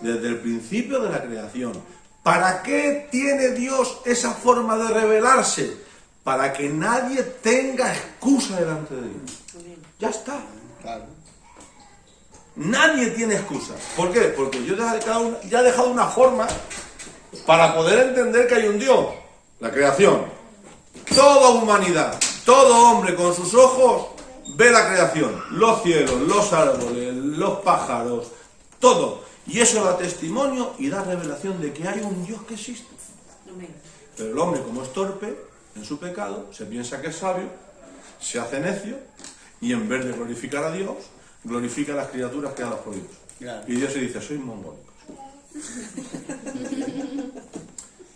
desde el principio de la creación. ¿Para qué tiene Dios esa forma de revelarse? Para que nadie tenga excusa delante de Dios. Ya está. Claro. Nadie tiene excusa. ¿Por qué? Porque yo ya he dejado una forma para poder entender que hay un Dios. La creación. Toda humanidad, todo hombre con sus ojos ve la creación. Los cielos, los árboles, los pájaros, todo. Y eso da testimonio y da revelación de que hay un Dios que existe. Pero el hombre, como es torpe en su pecado, se piensa que es sabio, se hace necio Y en vez de glorificar a Dios, glorifica a las criaturas creadas por Dios. Claro. Y Dios se dice, sois mongólicos.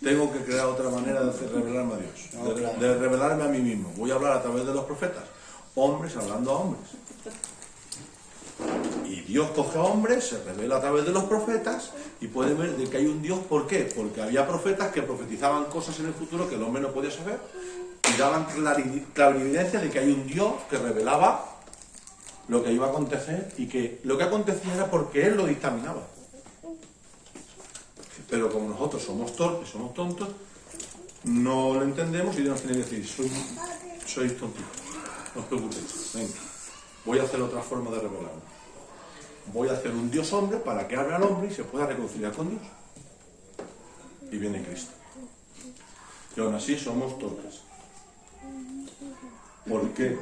Tengo que crear otra manera de revelarme a Dios, No, claro. de revelarme a mí mismo. Voy a hablar a través de los profetas, hombres hablando a hombres. Y Dios coge a hombres, se revela a través de los profetas y puede ver de que hay un Dios. ¿Por qué? Porque había profetas que profetizaban cosas en el futuro que el hombre no podía saber y daban clarividencia de que hay un Dios que revelaba lo que iba a acontecer y que lo que acontecía era porque Él lo dictaminaba. Pero como nosotros somos torpes, somos tontos, no lo entendemos y Dios nos tiene que decir, sois tontitos, no os preocupéis, venga, voy a hacer otra forma de revelarme. Voy a hacer un Dios hombre para que hable al hombre y se pueda reconciliar con Dios. Y viene Cristo. Y aún así somos torpes. ¿Por qué?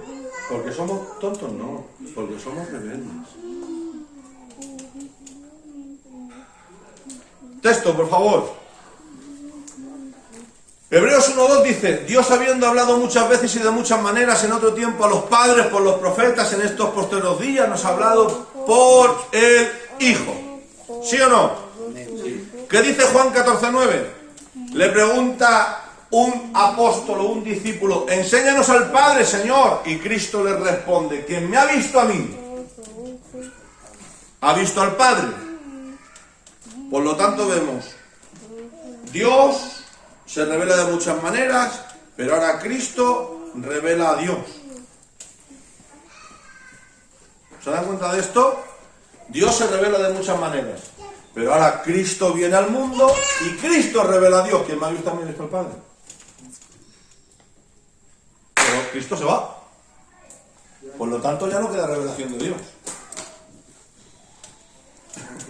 ¿Porque somos tontos? No, porque somos rebeldes. Texto, por favor. Hebreos 1.2 dice, Dios habiendo hablado muchas veces y de muchas maneras en otro tiempo a los padres por los profetas, en estos posteriores días nos ha hablado por el Hijo. ¿Sí o no? Sí. ¿Qué dice Juan 14.9? Le pregunta un apóstol o un discípulo, enséñanos al Padre, Señor. Y Cristo le responde, quien me ha visto a mí, ha visto al Padre. Por lo tanto vemos, Dios se revela de muchas maneras, pero ahora Cristo revela a Dios. ¿Se dan cuenta de esto? Dios se revela de muchas maneras, pero ahora Cristo viene al mundo y Cristo revela a Dios. Quien me ha visto también es el Padre. Pero Cristo se va. Por lo tanto ya no queda revelación de Dios.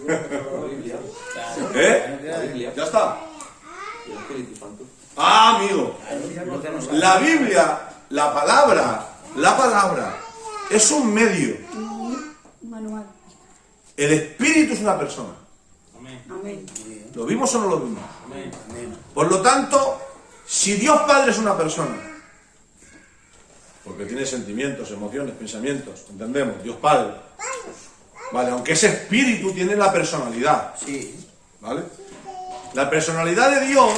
La Biblia, ¿Eh? la Biblia, Ya está. y el Espíritu Santo. Ah, amigo. La Biblia, la palabra es un medio. Manual. El Espíritu es una persona. Amén. ¿Lo vimos o no lo vimos? Amén. Por lo tanto, si Dios Padre es una persona, porque tiene sentimientos, emociones, pensamientos, entendemos, Dios Padre, vale, aunque ese espíritu tiene la personalidad, Sí. ¿vale? La personalidad de Dios,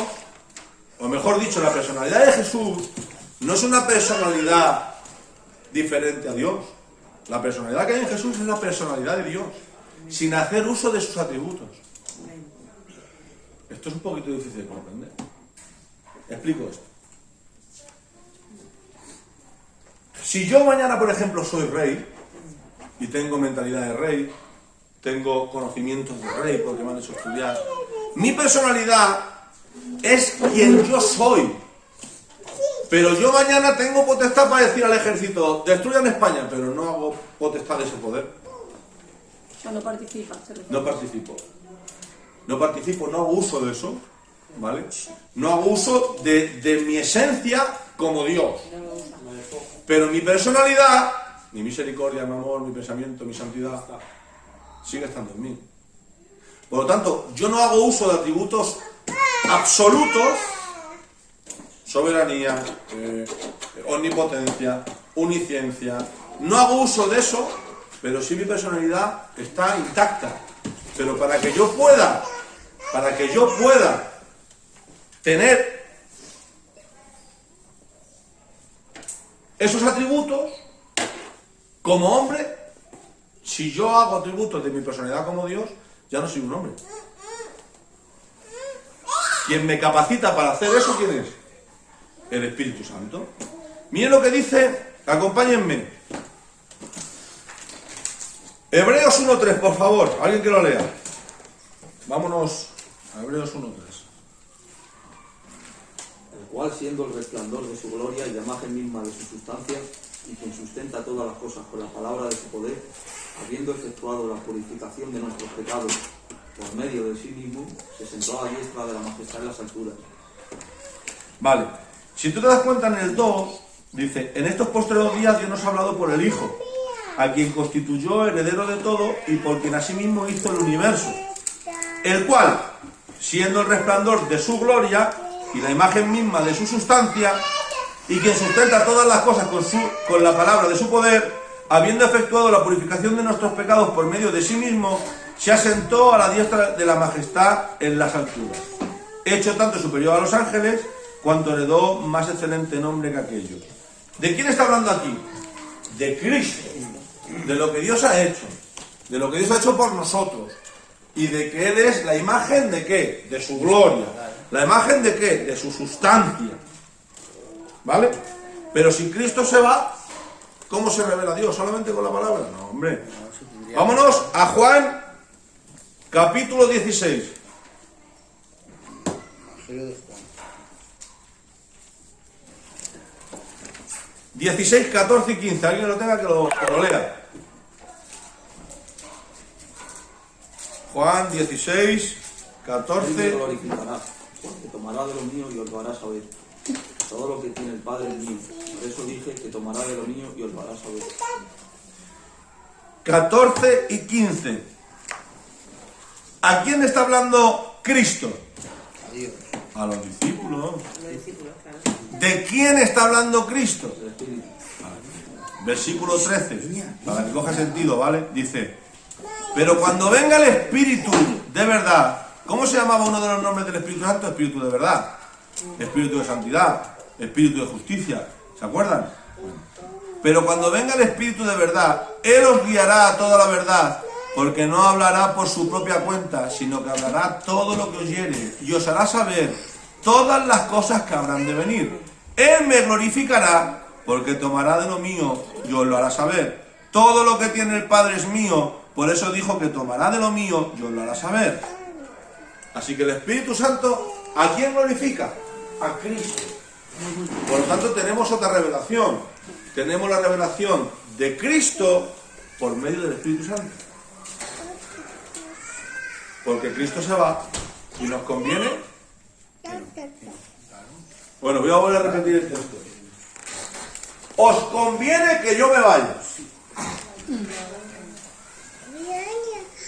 o mejor dicho, la personalidad de Jesús, no es una personalidad diferente a Dios. La personalidad que hay en Jesús es la personalidad de Dios, sin hacer uso de sus atributos. Esto es un poquito difícil de comprender. Explico esto. Si yo mañana, por ejemplo, soy rey, y tengo mentalidad de rey, tengo conocimientos de rey porque me han hecho estudiar, mi personalidad es quien yo soy. Pero yo mañana tengo potestad para decir al ejército, destruyan España, pero no hago potestad de ese poder. O sea, no participa. No participo, no hago uso de eso, ¿vale? No hago uso de mi esencia como Dios. Pero mi personalidad, mi misericordia, mi amor, mi pensamiento, mi santidad, sigue estando en mí. Por lo tanto, yo no hago uso de atributos absolutos, soberanía, omnipotencia, omnisciencia. No hago uso de eso, pero sí mi personalidad está intacta. Pero para que yo pueda tener esos atributos como hombre, si yo hago atributos de mi personalidad como Dios, ya no soy un hombre. Quien me capacita para hacer eso, ¿quién es? El Espíritu Santo. Miren lo que dice, acompáñenme. Hebreos 1.3, por favor, alguien que lo lea. Vámonos a Hebreos 1.3. El cual, siendo el resplandor de su gloria y la imagen misma de su sustancia, y quien sustenta todas las cosas con la palabra de su poder, habiendo efectuado la purificación de nuestros pecados por medio de sí mismo, se sentó a la diestra de la majestad en las alturas. Vale, si tú te das cuenta en el 2, dice, en estos postreros días Dios nos ha hablado por el Hijo, a quien constituyó heredero de todo y por quien asimismo hizo el universo, el cual, siendo el resplandor de su gloria y la imagen misma de su sustancia, y quien sustenta todas las cosas con la palabra de su poder, habiendo efectuado la purificación de nuestros pecados por medio de sí mismo, se asentó a la diestra de la majestad en las alturas, hecho tanto superior a los ángeles, cuanto heredó más excelente nombre que aquellos. ¿De quién está hablando aquí? De Cristo, de lo que Dios ha hecho, de lo que Dios ha hecho por nosotros, y de que Él es la imagen de ¿qué? De su gloria. ¿La imagen de qué? De su sustancia. ¿Vale? Pero si Cristo se va, ¿cómo se revela Dios? ¿Solamente con la palabra? No, hombre. Vámonos a Juan, capítulo 16. Evangelio de Juan. 16, 14 y 15. Alguien lo tenga que lo lea. Juan 16, Él me 14. glorificará, porque tomará de lo mío y os lo hará saber. Todo lo que tiene el Padre es mío. Por eso dije que tomará de lo mío y os lo hará saber. 14 y 15. ¿A quién está hablando Cristo? Adiós. A los discípulos. Los discípulos, claro. ¿De quién está hablando Cristo? El Espíritu. Versículo 13, para que coja sentido, ¿vale? Dice, pero cuando venga el Espíritu de verdad, ¿cómo se llamaba uno de los nombres del Espíritu Santo? Espíritu de verdad, Espíritu de santidad, Espíritu de justicia, ¿se acuerdan? Pero cuando venga el Espíritu de verdad, Él os guiará a toda la verdad, porque no hablará por su propia cuenta, sino que hablará todo lo que oyere, y os hará saber todas las cosas que habrán de venir. Él me glorificará, porque tomará de lo mío y os lo hará saber. Todo lo que tiene el Padre es mío, por eso dijo que tomará de lo mío y os lo hará saber. Así que el Espíritu Santo, ¿a quién glorifica? A Cristo. Por lo tanto, tenemos otra revelación. Tenemos la revelación de Cristo por medio del Espíritu Santo. Porque Cristo se va y nos conviene. Bueno, voy a volver a repetir el texto. Os conviene que yo me vaya.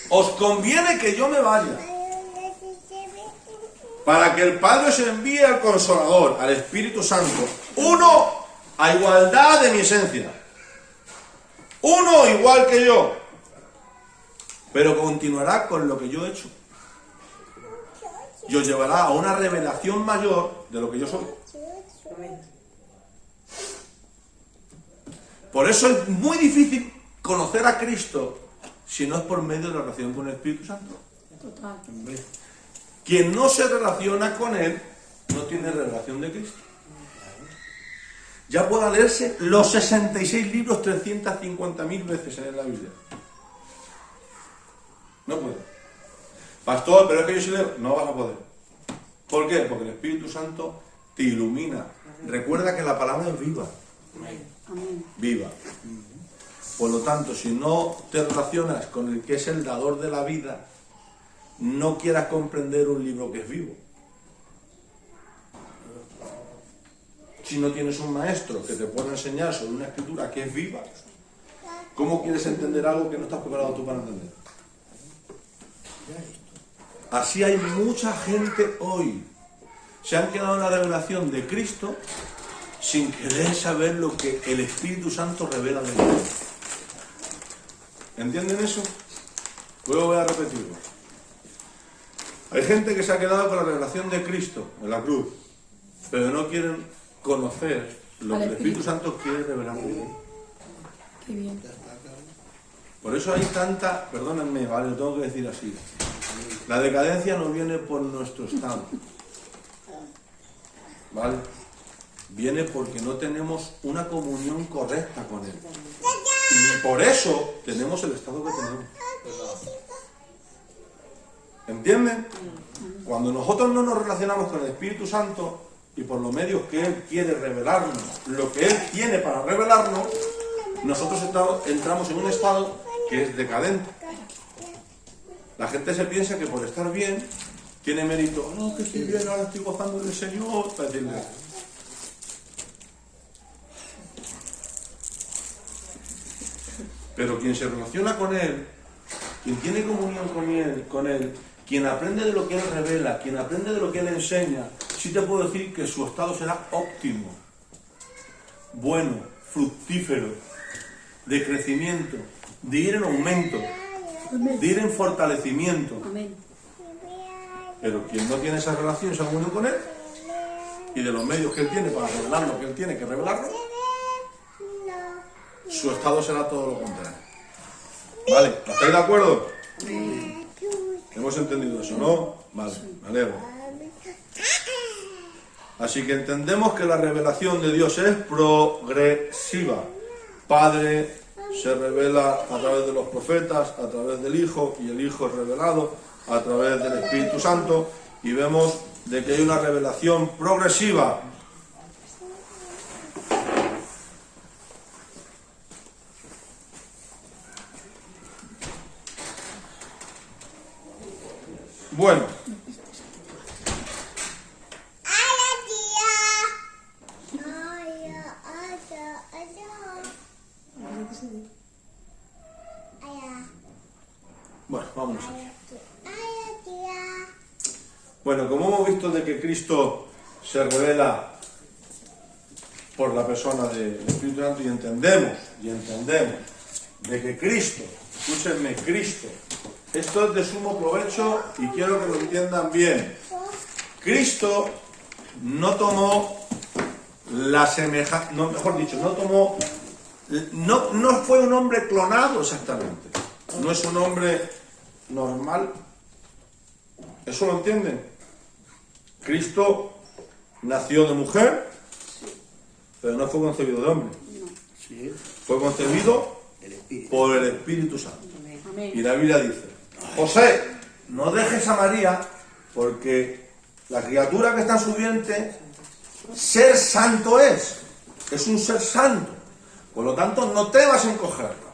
Os conviene que yo me vaya. Para que el Padre os envíe al Consolador, al Espíritu Santo. Uno a igualdad de mi esencia. Uno igual que yo. Pero continuará con lo que yo he hecho. Y os llevará a una revelación mayor de lo que yo soy. Por eso es muy difícil conocer a Cristo si no es por medio de la relación con el Espíritu Santo. Total. Quien no se relaciona con Él no tiene revelación de Cristo. Ya pueda leerse los 66 libros 350.000 veces en la Biblia. No puede. Pastor, pero es que yo sí leo. No vas a poder. ¿Por qué? Porque el Espíritu Santo te ilumina. Recuerda que la palabra es viva. Amén. Viva. Por lo tanto, si no te relacionas con el que es el dador de la vida, no quieras comprender un libro que es vivo. Si no tienes un maestro que te pueda enseñar sobre una escritura que es viva, ¿cómo quieres entender algo que no estás preparado tú para entender? Así hay mucha gente hoy. Se han quedado en la revelación de Cristo sin querer saber lo que el Espíritu Santo revela de Dios. ¿Entienden eso? Luego voy a repetirlo. Hay gente que se ha quedado con la revelación de Cristo en la cruz, pero no quieren conocer lo que el Espíritu Santo quiere revelar de Dios. Qué bien. Por eso hay tanta, perdónenme, vale, lo tengo que decir así. La decadencia no viene por nuestro estado, ¿vale? Viene porque no tenemos una comunión correcta con Él. Y por eso tenemos el estado que tenemos. ¿Entienden? Cuando nosotros no nos relacionamos con el Espíritu Santo y por los medios que Él quiere revelarnos, lo que Él tiene para revelarnos, nosotros entramos en un estado que es decadente. La gente se piensa que por estar bien tiene mérito. No, que estoy bien, ahora estoy gozando del Señor, para decirle. Pero quien se relaciona con Él, quien tiene comunión con Él, quien aprende de lo que Él revela, quien aprende de lo que Él enseña, sí te puedo decir que su estado será óptimo, bueno, fructífero. de crecimiento, de ir en aumento, de ir en fortalecimiento. Amén. Pero quien no tiene esa relación, esa comunión con Él, y de los medios que Él tiene para revelar lo que Él tiene que revelarlo, su estado será todo lo contrario. ¿Vale? ¿Estáis de acuerdo? Hemos entendido eso, ¿no? Vale, me alegro. Así que entendemos que la revelación de Dios es progresiva. Padre se revela a través de los profetas, a través del Hijo, y el Hijo es revelado a través del Espíritu Santo, y vemos de que hay una revelación progresiva. Bueno, vámonos aquí. Bueno, como hemos visto de que Cristo se revela por la persona del Espíritu Santo, y entendemos de que Cristo, escúchenme, Cristo, esto es de sumo provecho y quiero que lo entiendan bien. Cristo no tomó la semejanza, no, mejor dicho, no fue un hombre clonado exactamente. No es un hombre normal. ¿Eso lo entienden? Cristo nació de mujer, pero no fue concebido de hombre. Fue concebido por el Espíritu Santo. Y la Biblia dice: José, no dejes a María, porque la criatura que está en su vientre, ser santo es un ser santo. Por lo tanto, no te vas a encogerlo,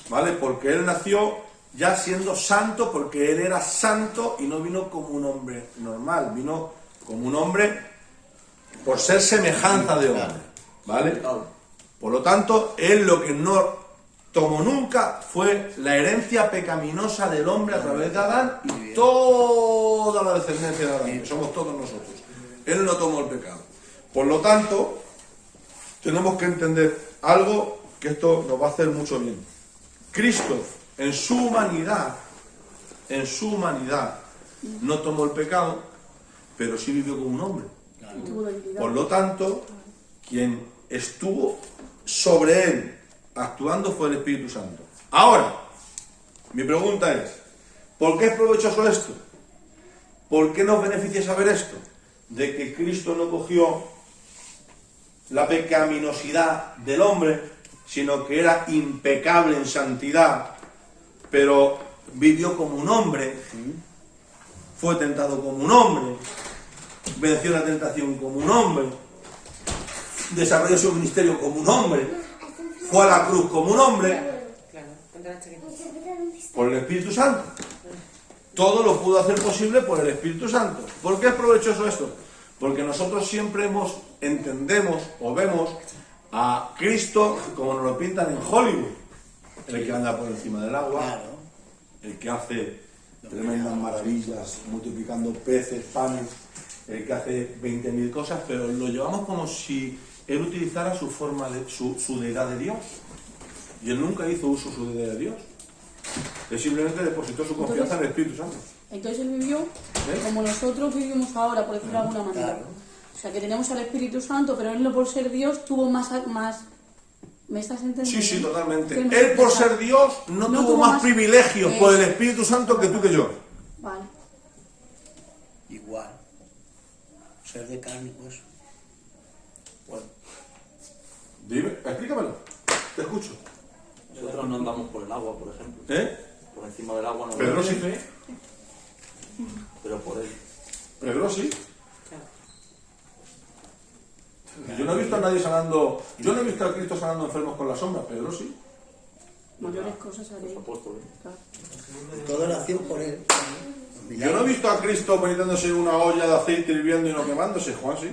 ¿vale? Porque él nació ya siendo santo, porque él era santo y no vino como un hombre normal, vino como un hombre por ser semejanza de hombre, ¿vale? Por lo tanto, él lo que no tomó nunca fue la herencia pecaminosa del hombre a través de Adán y toda la descendencia de Adán, que somos todos nosotros. Él no tomó el pecado. Por lo tanto, tenemos que entender algo que esto nos va a hacer mucho bien. Cristo, en su humanidad, no tomó el pecado, pero sí vivió como un hombre. Por lo tanto, quien estuvo sobre él actuando fue el Espíritu Santo. Ahora, mi pregunta es: ¿por qué es provechoso esto? ¿Por qué nos beneficia saber esto? De que Cristo no cogió la pecaminosidad del hombre, sino que era impecable en santidad, pero vivió como un hombre, fue tentado como un hombre, venció la tentación como un hombre, desarrolló su ministerio como un hombre, fue a la cruz como un hombre, por el Espíritu Santo. Todo lo pudo hacer posible por el Espíritu Santo. ¿Por qué es provechoso esto? Porque nosotros siempre entendemos o vemos a Cristo como nos lo pintan en Hollywood: el que anda por encima del agua, el que hace tremendas maravillas multiplicando peces, panes, el que hace 20.000 cosas, pero lo llevamos como si él utilizara su forma de su deidad de Dios, y él nunca hizo uso de su deidad de Dios. Él simplemente depositó su confianza en el Espíritu Santo. Entonces él vivió como nosotros vivimos ahora, por decirlo de alguna manera. O sea, que tenemos al Espíritu Santo, pero él no, por ser Dios, tuvo más ¿me estás entendiendo? Sí, totalmente. Él, por ser Dios, no tuvo más privilegios por el Espíritu Santo que tú que yo. Vale. Igual. Ser de carne y hueso. Bueno. Dime, explícamelo. Te escucho. Nosotros no andamos por el agua, por ejemplo. Por encima del agua no. Pedro sí. Pero por él. Pedro sí. Yo no he visto a nadie sanando. Yo no he visto a Cristo sanando enfermos con la sombra. Pedro sí. Mayores cosas haré. Los apóstoles. Claro. Toda la acción por él. Yo no he visto a Cristo poniéndose una olla de aceite hirviendo y no quemándose. Juan sí.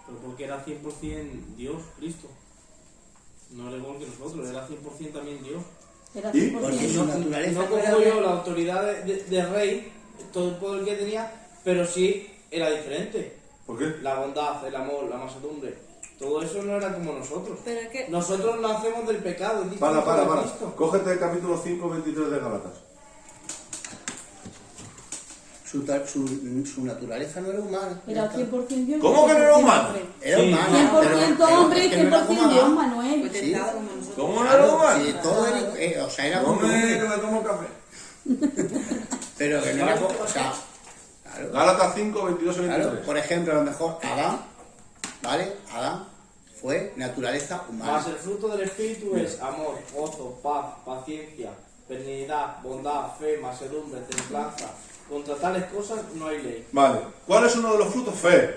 Pero porque era 100% Dios, Cristo. No era igual que nosotros, era 100% también Dios. Era ¿Y? 100%. Porque su naturaleza No cojo yo la autoridad de rey, todo el poder que tenía, pero sí era diferente. ¿Por qué? La bondad, el amor, la mansedumbre, Todo eso no era como nosotros. Pero es que Nosotros nacemos del pecado. es Para. distinto de Cristo. Cógete el capítulo 5, 23 de Gálatas. Su naturaleza no era humana. Era 100% Dios. ¿Cómo que no era humano? Era Sí. humana. 100% hombre y pero es que no era 100% como Dios, Adán. Manuel. Fue tentado como nosotros. ¿Cómo no era humano? Sí, todo era, o sea, era como Hombre, que me tomo café. pero que no era como, o sea, claro, Gálatas 5, 22 y 23. claro, por ejemplo, a lo mejor Adán, ¿vale? Adán fue naturaleza humana. Mas el fruto del Espíritu es amor, gozo, paz, paciencia, benignidad, bondad, fe, mansedumbre, templanza. Contra tales cosas no hay ley. Vale. ¿Cuál es uno de los frutos? Fe.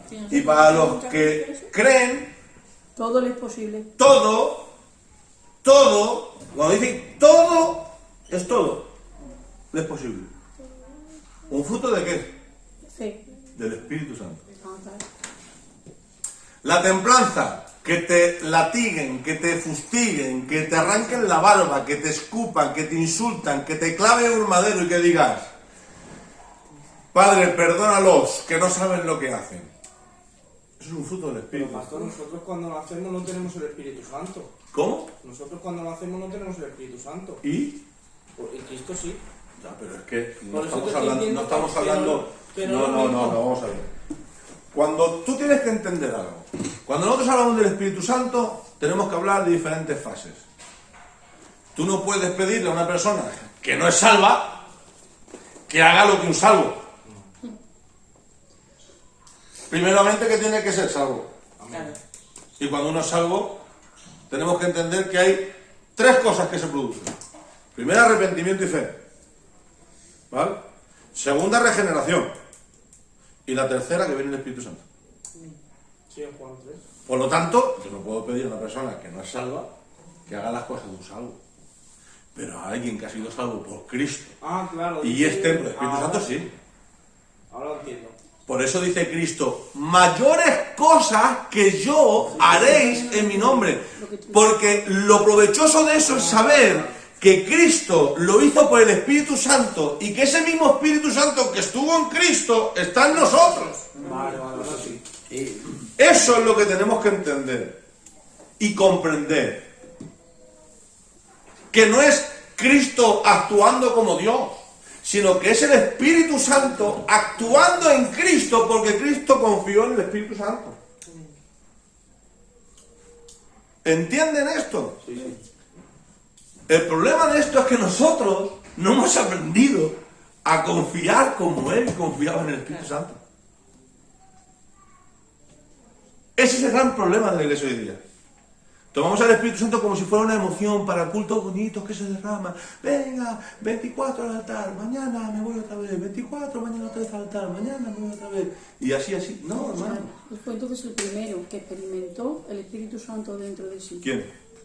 si nosotros Y para los mucha gente que quiere eso, creen, Todo le es posible. todo, cuando dicen todo, es todo. No es posible. ¿Un fruto de qué? Fe. Del Espíritu Santo. Ah, claro. La templanza, que te latiguen, que te fustiguen, que te arranquen la barba, que te escupan, que te insultan, que te claven un madero y que digas, Padre, perdónalos, que no saben lo que hacen. Eso es un fruto del Pero Espíritu. pastor, nosotros cuando nacemos no tenemos el Espíritu Santo. ¿Cómo? Nosotros cuando nacemos no tenemos el Espíritu Santo. ¿Y? Pues en Cristo sí. Ya, pero es que no Por eso estamos te estoy hablando, diciendo no estamos que- hablando. pero No, lo mismo. vamos a ver. Cuando tú tienes que entender algo, cuando nosotros hablamos del Espíritu Santo, tenemos que hablar de diferentes fases. Tú no puedes pedirle a una persona que no es salva que haga lo que un salvo. Primeramente que tiene que ser salvo. Claro. Y cuando uno es salvo, tenemos que entender que hay tres cosas que se producen. Primera, arrepentimiento y fe. ¿Vale? Segunda, regeneración. Y la tercera, que viene el Espíritu Santo. Sí, en Juan 3. Por lo tanto, yo no puedo pedir a una persona que no es salva que haga las cosas de un salvo. Pero a alguien que ha sido salvo por Cristo Ah, claro. y dice- es templo del Espíritu ahora- Santo, sí. Ahora lo entiendo. Por eso dice Cristo, mayores cosas que yo haréis en mi nombre. Porque lo provechoso de eso es saber que Cristo lo hizo por el Espíritu Santo y que ese mismo Espíritu Santo que estuvo en Cristo está en nosotros. Vale, ahora sí. Sí. Eso es lo que tenemos que entender y comprender. Que no es Cristo actuando como Dios, sino que es el Espíritu Santo actuando en Cristo porque Cristo confió en el Espíritu Santo. ¿Entienden esto? Sí, sí. El problema de esto es que nosotros no hemos aprendido a confiar como Él confiaba en el Espíritu Santo. Ese es el gran problema de la iglesia hoy día. Tomamos al Espíritu Santo como si fuera una emoción para cultos bonitos que se derraman. Venga, 24 al altar, mañana me voy otra vez, 24, mañana otra vez al altar, mañana me voy otra vez. Y así. No, hermano. Pues fue entonces el primero que experimentó el Espíritu Santo dentro de sí. ¿Quién?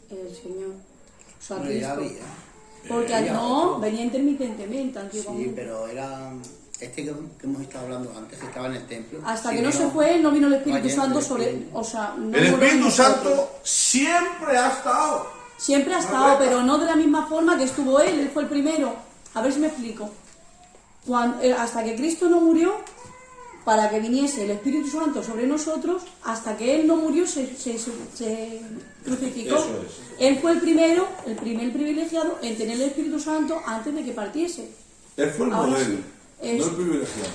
El Señor. O sea, Bueno, ya Cristo. había. Porque Había no, otro. venía intermitentemente, Sí, antiguamente. pero era este que hemos estado hablando antes, que estaba en el templo. Hasta Sí, que no se fue, no vino el Espíritu Vaya, Santo el sobre... Espíritu. O sea, no El moró en Espíritu nosotros. Santo siempre ha estado. Siempre ha estado, pero no de la misma forma que estuvo él fue el primero. A ver si me explico. Hasta que Cristo no murió, para que viniese el Espíritu Santo sobre nosotros, hasta que Él no murió, se crucificó. Eso es. Él fue el primer privilegiado en tener el Espíritu Santo antes de que partiese. Él fue el Ahora modelo, sí. no el privilegiado.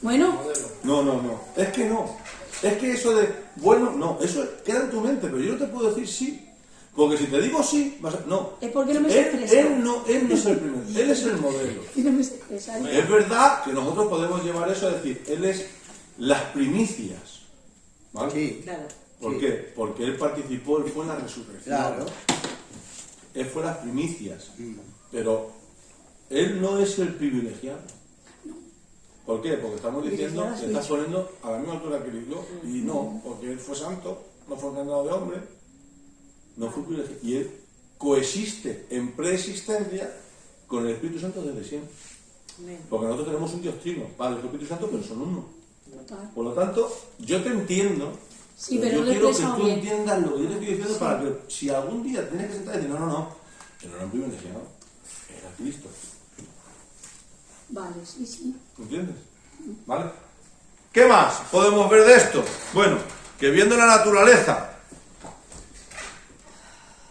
Bueno, No. Es que no. Es que eso de, bueno, no, eso queda en tu mente, pero yo no te puedo decir sí. Porque si te digo sí, vas a... No. es porque no me sé expresar. Él no es el primero, él es el modelo. No me sé expresar. Es verdad que nosotros podemos llevar eso a decir, él es las primicias. ¿Vale? Sí, Claro. ¿Por Sí. qué? Porque él participó, él fue en la resurrección. claro. Él fue las primicias. Pero él no es el privilegiado. ¿Por qué? Porque estamos diciendo que estás poniendo a la misma altura que yo. Y no, porque él fue santo, no fue ordenado de hombre, no fue privilegiado. Y él coexiste en preexistencia con el Espíritu Santo desde siempre. Amén. Porque nosotros tenemos un Dios trino, Padre y Espíritu Santo, pero son uno. Total. Por lo tanto, yo te entiendo. Sí, pero yo lo he quiero que expresado tú bien. entiendas lo que yo te estoy diciendo para que si algún día tienes que sentar y decir, no, que no era un privilegiado, era Cristo. Vale, sí. ¿Entiendes? ¿Vale? ¿Qué más podemos ver de esto? Bueno, que viendo la naturaleza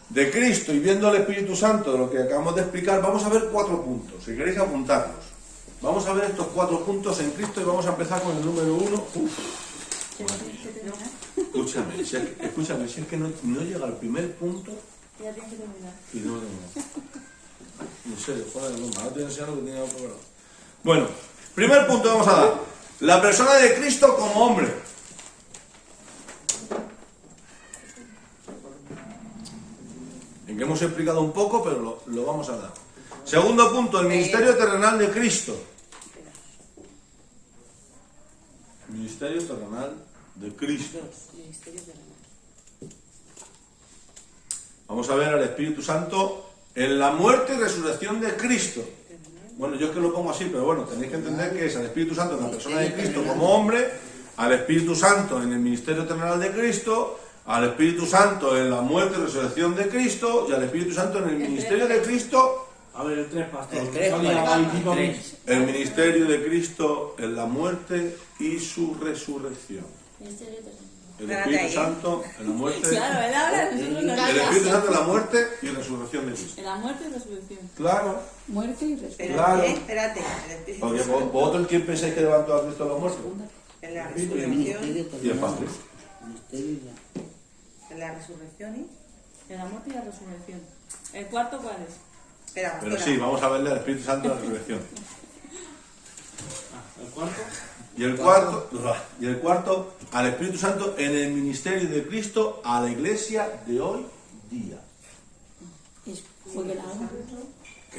de Cristo y viendo al Espíritu Santo, de lo que acabamos de explicar, vamos a ver 4 puntos, si queréis apuntarlos. Vamos a ver estos 4 puntos en Cristo y vamos a empezar con el número 1. Escúchame, si es que no llega al primer punto Ya tienes que terminar. y no lo tengo. En serio, fuera de broma, ahora te voy a enseñar lo que tenía preparado. Bueno, primer punto vamos a dar. La persona de Cristo como hombre. En que hemos explicado un poco, pero lo vamos a dar. Segundo punto, el ministerio terrenal de Cristo. Ministerio terrenal de Cristo. Vamos a ver al Espíritu Santo en la muerte y resurrección de Cristo. Bueno, yo es que lo pongo así, pero bueno, tenéis que entender que es al Espíritu Santo en la persona de Cristo como hombre, al Espíritu Santo en el ministerio terrenal de Cristo, al Espíritu Santo en la muerte y resurrección de Cristo y al Espíritu Santo en el ministerio de Cristo. A ver, el 3, pastor. El 3, pastor. El ministerio de Cristo en la muerte y su resurrección. El Espíritu Santo en la muerte. Claro, él habla de nosotros no. El Espíritu Santo en la muerte y resurrección de Cristo. En la muerte y resurrección. Claro. Muerte y resurrección. Claro. Espérate. El Espíritu Porque Santo vosotros, ¿quién pensáis que levantó a Cristo a los muertos? en la El resurrección. ministerio Y el Padre. En la resurrección y. En la muerte y la resurrección. ¿El cuarto cuál es? Espera, Pero espera. sí, vamos a verle al Espíritu Santo en la resurrección. ¿El cuarto? Y el cuarto, al Espíritu Santo en el ministerio de Cristo a la iglesia de hoy día. Fue que la haga.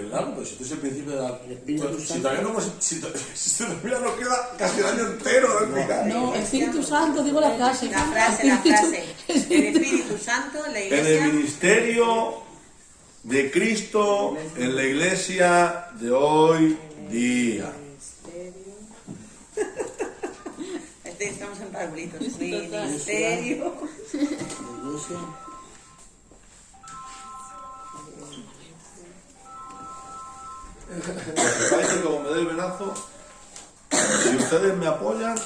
Claro, pues esto es el principio de la... Espíritu Pues, si Santo. todavía no hemos... Si todavía nos queda casi el año entero de explicar. No, Espíritu Santo, digo la frase. La frase. El Espíritu Santo en la En el iglesia. ministerio de Cristo en la iglesia de hoy día. Estamos en parvulitos. Total. Ministerio. Parece que como me dé el venazo, si ustedes me apoyan,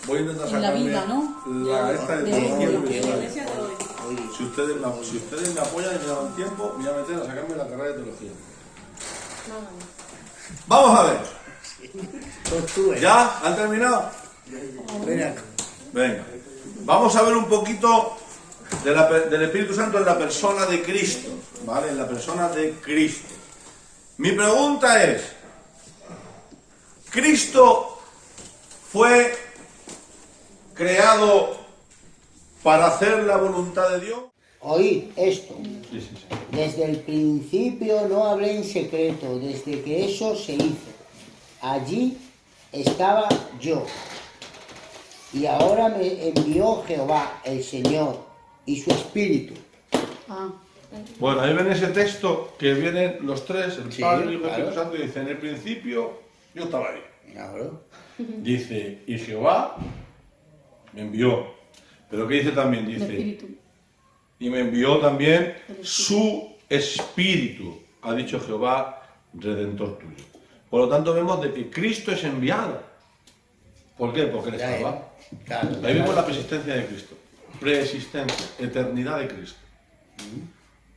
voy a intentar En la sacarme vida, ¿no? la esta de De teología hoy. del En la Señor. iglesia de hoy. Si ustedes me apoyan y me dan tiempo, me voy a meter a sacarme la carrera de teología. Vamos a ver. Pues tú, ¿Ya? ¿Han terminado? Ven Venga. Vamos a ver un poquito del Espíritu Santo en la persona de Cristo. ¿Vale? En la persona de Cristo. Mi pregunta es, ¿Cristo fue creado para hacer la voluntad de Dios? Oíd esto. Sí, sí, sí. Desde el principio no hablé en secreto, desde que eso se hizo. Allí estaba yo. Y ahora me envió Jehová, el Señor, y su Espíritu. Ah, Bueno, ahí ven ese texto que vienen los tres, el Sí, Padre, el Hijo y el claro. Espíritu Santo, y dice, en el principio yo estaba ahí. Claro. Dice, y Jehová me envió. Pero ¿qué dice también? el Dice, Espíritu. y me envió también su Espíritu, ha dicho Jehová, Redentor tuyo. Por lo tanto vemos de que Cristo es enviado. ¿Por qué? Porque Él Ya, estaba. claro. Ahí vemos la preexistencia de Cristo. Preexistencia, eternidad de Cristo.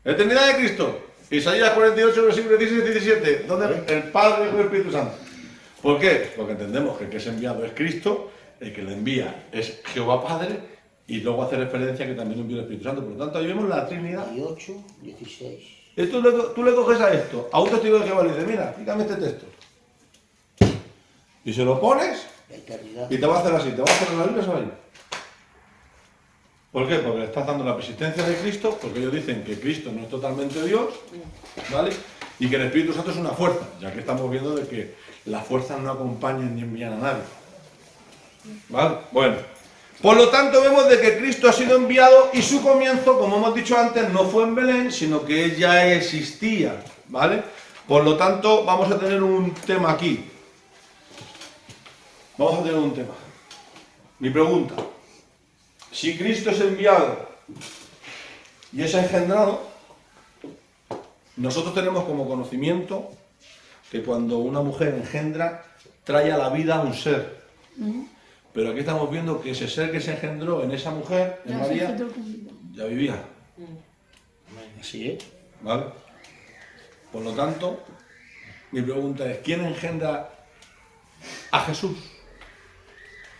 Eternidad de Cristo. Isaías 48, versículos 16 y 17. ¿Dónde? El Padre, el Hijo y el Espíritu Santo. ¿Por qué? Porque entendemos que el que es enviado es Cristo, el que le envía es Jehová Padre, y luego hace referencia que también envió el Espíritu Santo. Por lo tanto, ahí vemos la Trinidad. 18, 16. Y tú le coges a esto, a un testigo de Jehová, y le dices, mira, fíjame este texto. Y se lo pones, La eternidad. y te va a hacer así, te va a hacer la Biblia, se va a ir. ¿Por qué? Porque le estás dando la persistencia de Cristo, porque ellos dicen que Cristo no es totalmente Dios, ¿vale? Y que el Espíritu Santo es una fuerza, ya que estamos viendo de que las fuerzas no acompañan ni envían a nadie. ¿Vale? Bueno. Por lo tanto, vemos de que Cristo ha sido enviado y su comienzo, como hemos dicho antes, no fue en Belén, sino que él ya existía, ¿vale? Por lo tanto, vamos a tener un tema aquí. Vamos a tener un tema. Mi pregunta, si Cristo es enviado y es engendrado, nosotros tenemos como conocimiento que cuando una mujer engendra, trae a la vida a un ser. Pero aquí estamos viendo que ese ser que se engendró en esa mujer, en María, ya vivía. Así es. ¿Vale? Por lo tanto, mi pregunta es, ¿quién engendra a Jesús?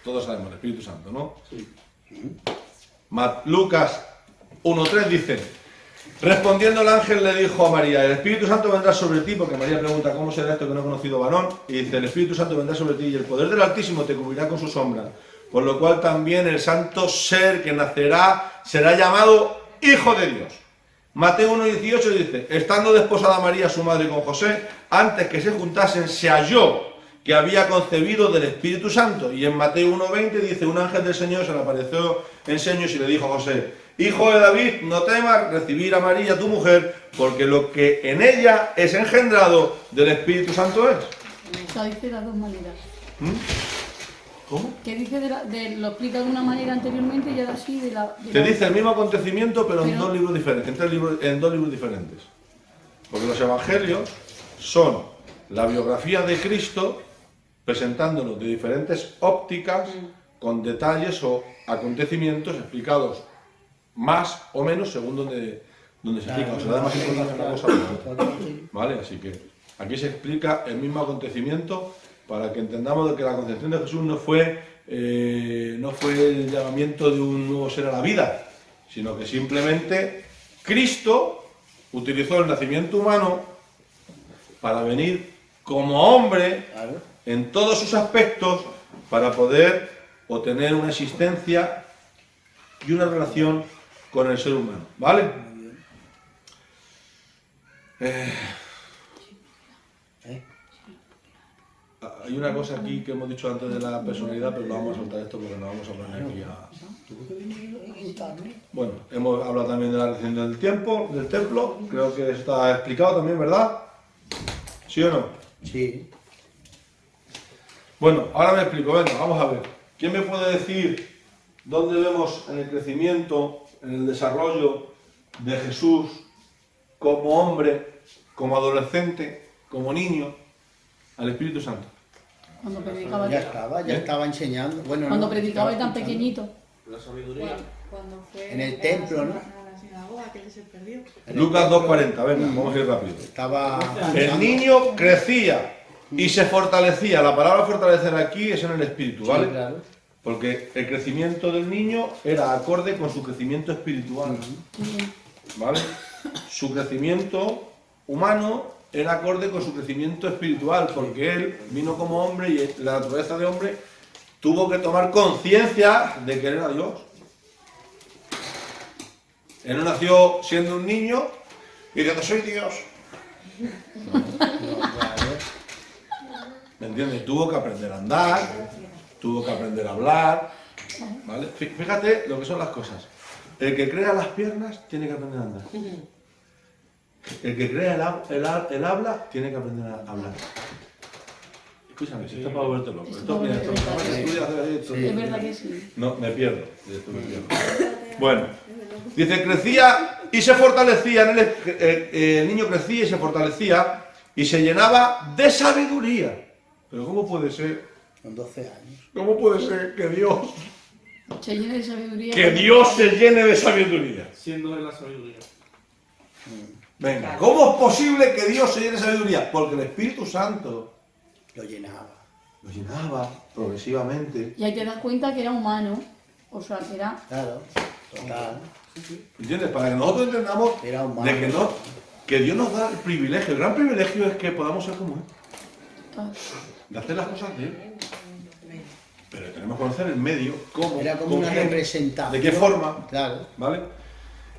Todos sabemos, el Espíritu Santo, ¿no? Sí. Lucas 1:3 dice, respondiendo el ángel le dijo a María, el Espíritu Santo vendrá sobre ti, porque María pregunta, ¿cómo será esto que no he conocido varón? Y dice, el Espíritu Santo vendrá sobre ti y el poder del Altísimo te cubrirá con su sombra, por lo cual también el santo ser que nacerá será llamado Hijo de Dios. Mateo 1:18 dice, estando desposada María su madre con José, antes que se juntasen se halló que había concebido del Espíritu Santo. Y en Mateo 1:20 dice, un ángel del Señor se le apareció en sueños y le dijo a José, hijo de David, no temas recibir a María tu mujer, porque lo que en ella es engendrado del Espíritu Santo es. O sea, dice de las dos maneras. ¿Cómo? Que dice lo explica de una manera anteriormente y ahora sí de la... Te dice el mismo acontecimiento, pero en dos libros diferentes, en dos libros diferentes. Porque los evangelios son la biografía de Cristo presentándolo de diferentes ópticas, con detalles o acontecimientos explicados más o menos según donde se explica. O se da más importancia a una cosa a la otra. ¿Vale? Así que aquí se explica el mismo acontecimiento para que entendamos de que la concepción de Jesús no fue el llamamiento de un nuevo ser a la vida, sino que simplemente Cristo utilizó el nacimiento humano para venir como hombre en todos sus aspectos para poder obtener una existencia y una relación con el ser humano, ¿vale? Hay una cosa aquí que hemos dicho antes de la personalidad, pero no vamos a soltar esto porque no vamos a poner aquí a... Bueno, hemos hablado también de la relación del templo, creo que está explicado también, ¿verdad? ¿Sí o no? Sí. Bueno, ahora me explico, venga, vamos a ver. ¿Quién me puede decir dónde vemos en el crecimiento, en el desarrollo de Jesús como hombre, como adolescente, como niño, al Espíritu Santo? Cuando predicaba, Ya estaba enseñando. Bueno, cuando no, predicaba estaba tan pequeñito. La sabiduría. Cuando fue En el templo, ¿no? a la sinagoga, que se perdió. Lucas 2:40, venga, vamos a ir rápido. Estaba... El niño crecía y se fortalecía. La palabra fortalecer aquí es en el espíritu, ¿vale? Sí, claro. Porque el crecimiento del niño era acorde con su crecimiento espiritual, ¿vale? Su crecimiento humano era acorde con su crecimiento espiritual, porque él vino como hombre y la naturaleza de hombre tuvo que tomar conciencia de que él era Dios. Él no nació siendo un niño y diciendo, soy Dios. ¿Me entiendes? Tuvo que aprender a andar, tuvo que aprender a hablar, ¿vale? Fíjate lo que son las cosas. El que crea las piernas tiene que aprender a andar. El que crea el habla tiene que aprender a hablar. Escúchame, si esto es para volverte loco. Esto, mira, esto, Es verdad que sí. No, me pierdo. Bueno, dice, crecía y se fortalecía, el niño crecía y se fortalecía y se llenaba de sabiduría. Pero ¿cómo puede ser? Con 12 años. ¿Cómo puede ser que Dios Se llena de sabiduría. se llene de sabiduría? Siendo de la sabiduría. Venga, ¿cómo es posible que Dios se llene de sabiduría? Porque el Espíritu Santo Lo llenaba. lo llenaba progresivamente. Y ahí te das cuenta que era humano. O sea, que era... Claro, total. ¿Entiendes? Para que nosotros entendamos Era humano. de que Dios nos da el privilegio. El gran privilegio es que podamos ser como Él. De hacer las cosas de Él. Pero tenemos que conocer el medio, cómo, Era como con una quién, representación. de qué forma, Claro. ¿vale?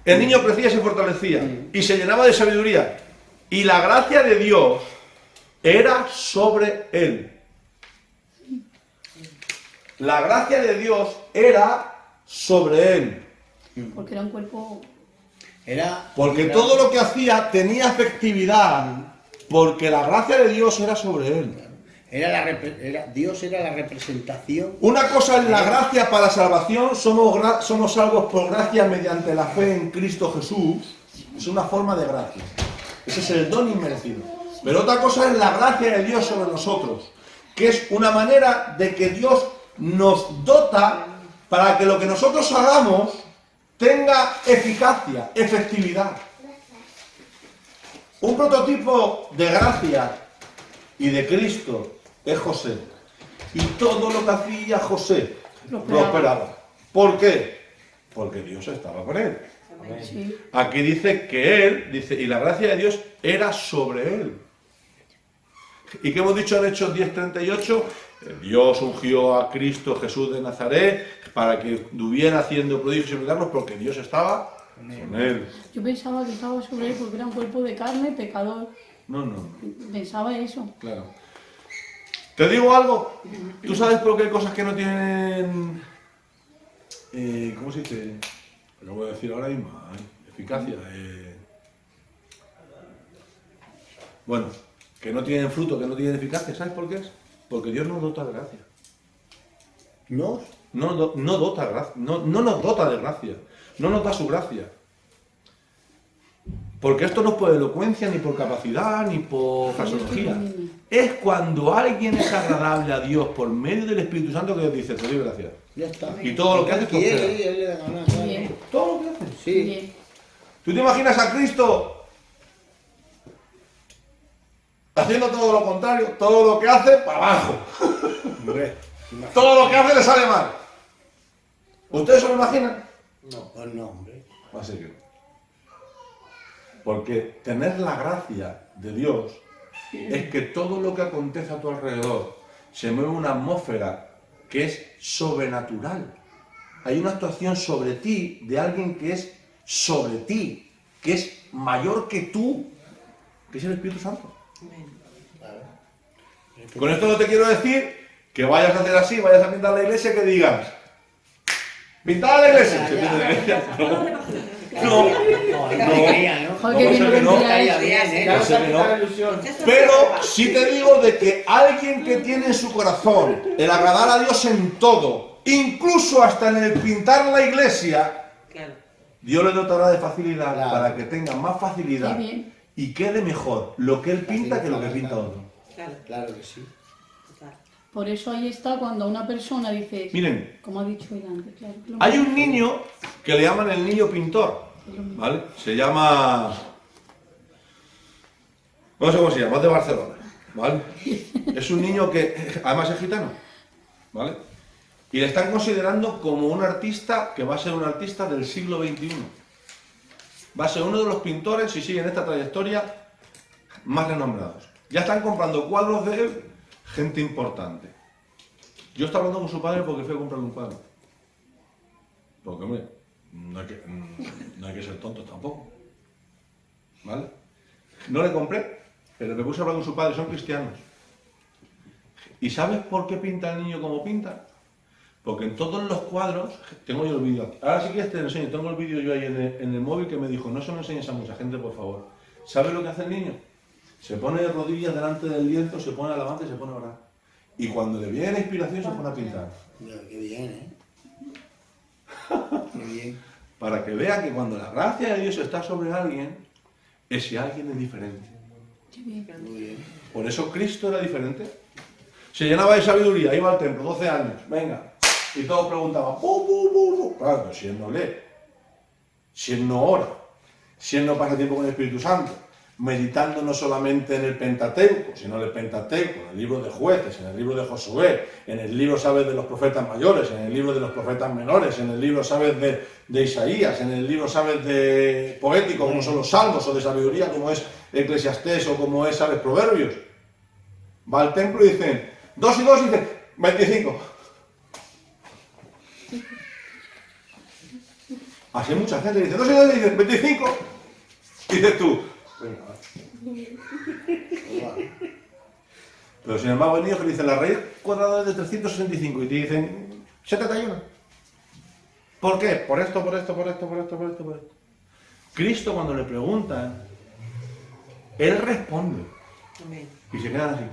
El niño crecía y se fortalecía y se llenaba de sabiduría. Y la gracia de Dios era sobre él. La gracia de Dios era sobre él. Porque era un cuerpo... Porque todo lo que hacía tenía efectividad. Porque la gracia de Dios era sobre él. Dios era la representación. Una cosa es la gracia para la salvación, somos salvos por gracia mediante la fe en Cristo Jesús. Es una forma de gracia. Ese es el don inmerecido. Pero otra cosa es la gracia de Dios sobre nosotros, que es una manera de que Dios nos dota para que lo que nosotros hagamos tenga eficacia, efectividad. Un prototipo de gracia y de Cristo es José. Y todo lo que hacía José prosperaba. ¿Por qué? Porque Dios estaba con él. Sí. Aquí dice que él, dice, y la gracia de Dios era sobre él. ¿Y qué hemos dicho en Hechos 10:38? Dios ungió a Cristo Jesús de Nazaret para que estuviera haciendo prodigios y milagros porque Dios estaba con él. Yo pensaba que estaba sobre él porque era un cuerpo de carne, pecador. No. Pensaba eso. Claro. ¿Te digo algo? ¿Tú sabes por qué hay cosas que no tienen... ¿cómo se dice? Lo voy a decir ahora mismo. Eficacia. Bueno, que no tienen fruto, que no tienen eficacia. ¿Sabes por qué es? Porque Dios nos dota de gracia. ¿Nos? No dota gracia. No nos dota de gracia. No nos da su gracia. Porque esto no es por elocuencia, ni por capacidad, ni por fraseología. Es cuando alguien es agradable a Dios por medio del Espíritu Santo que Dios dice, te doy gracias. Ya está. Y todo lo que hace prospera. Él le da ganas, claro. Bien. Todo lo que hace. Sí. Bien. ¿Tú te imaginas a Cristo haciendo todo lo contrario? Todo lo que hace, para abajo. Hombre, Todo lo que hace le sale mal. ¿Ustedes se lo imaginan? pues no, hombre. Así que no. Porque tener la gracia de Dios es que todo lo que acontece a tu alrededor se mueve una atmósfera que es sobrenatural. Hay una actuación sobre ti de alguien que es sobre ti, que es mayor que tú, que es el Espíritu Santo. Con esto no te quiero decir que vayas a hacer así, vayas a pintar la iglesia, que digas, pintar la iglesia. Se pinta la iglesia. No. Joder, qué bien lo vendría eso. Ya No sé se que quita no. la ilusión. Pero sí te digo de que alguien que tiene en su corazón el agradar a Dios en todo, incluso hasta en el pintar la iglesia, Claro. Dios le dotará de facilidad Claro. para que tenga más facilidad Qué bien. y quede mejor lo que él pinta que lo que pinta otro. Claro. Claro que sí. Claro. Por eso ahí está cuando una persona dice, Miren, como ha dicho él antes, claro. que lo hay mismo. un niño que le llaman el niño pintor, ¿vale? Se llama... No sé cómo se llama, es de Barcelona, ¿vale? Es un niño que además es gitano, ¿vale? Y le están considerando como un artista que va a ser un artista del siglo XXI. Va a ser uno de los pintores, si siguen esta trayectoria, más renombrados. Ya están comprando cuadros de él gente importante. Yo estaba hablando con su padre porque fui a comprarle un cuadro. Porque, hombre, no hay que ser tontos tampoco. ¿Vale? No le compré, pero me puse a hablar con su padre, son cristianos. ¿Y sabes por qué pinta el niño como pinta? Porque en todos los cuadros, tengo yo el vídeo aquí. Ahora sí que te lo enseño, tengo el vídeo yo ahí en el móvil que me dijo, no se lo enseñes a mucha gente, por favor. ¿Sabes lo que hace el niño? Se pone de rodillas delante del lienzo, se pone alabanza y se pone a orar. Y cuando le viene la inspiración se pone a pintar. Mira, qué bien, ¿eh? Qué bien. Para que vea que cuando la gracia de Dios está sobre alguien, ese alguien es diferente. Qué bien. Muy bien. Por eso Cristo era diferente. Se llenaba de sabiduría, iba al templo, 12 años, venga. Y todos preguntaban, ¡bu, bu, bu, bu! Claro, pero si él no lee, si él no ora, si él no pasa tiempo con el Espíritu Santo, meditando no solamente en el Pentateuco, sino en el Pentateuco, en el libro de Jueces, en el libro de Josué, en el libro, ¿sabes?, de los profetas mayores, en el libro de los profetas menores, en el libro, ¿sabes?, de Isaías, en el libro, ¿sabes?, de poético, como son los Salmos, o de sabiduría, como es Eclesiastés, o como es, ¿sabes?, Proverbios. Va al templo y dicen, 2 y 2, y dice, 25. Así hay mucha gente que dice, 2 y 2, y dice, 25. Y dices tú, venga, pero sin embargo hay niños que dicen la raíz cuadrada es de 365 y te dicen 71. ¿Por qué? Por esto, por esto, por esto, por esto, por esto, por esto. Cristo cuando le preguntan, Él responde. Amén. Y se quedan así.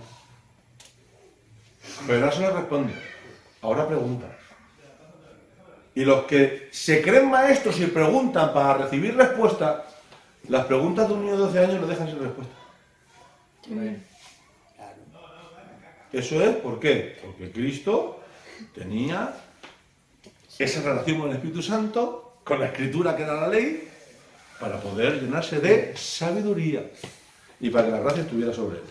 Pero no se les responde. Ahora pregunta. Y los que se creen maestros y preguntan para recibir respuesta, las preguntas de un niño de 12 años lo dejan sin respuesta. Qué bien. Eso es, ¿por qué? Porque Cristo tenía esa relación con el Espíritu Santo, con la Escritura que era la ley, para poder llenarse de sabiduría y para que la gracia estuviera sobre él.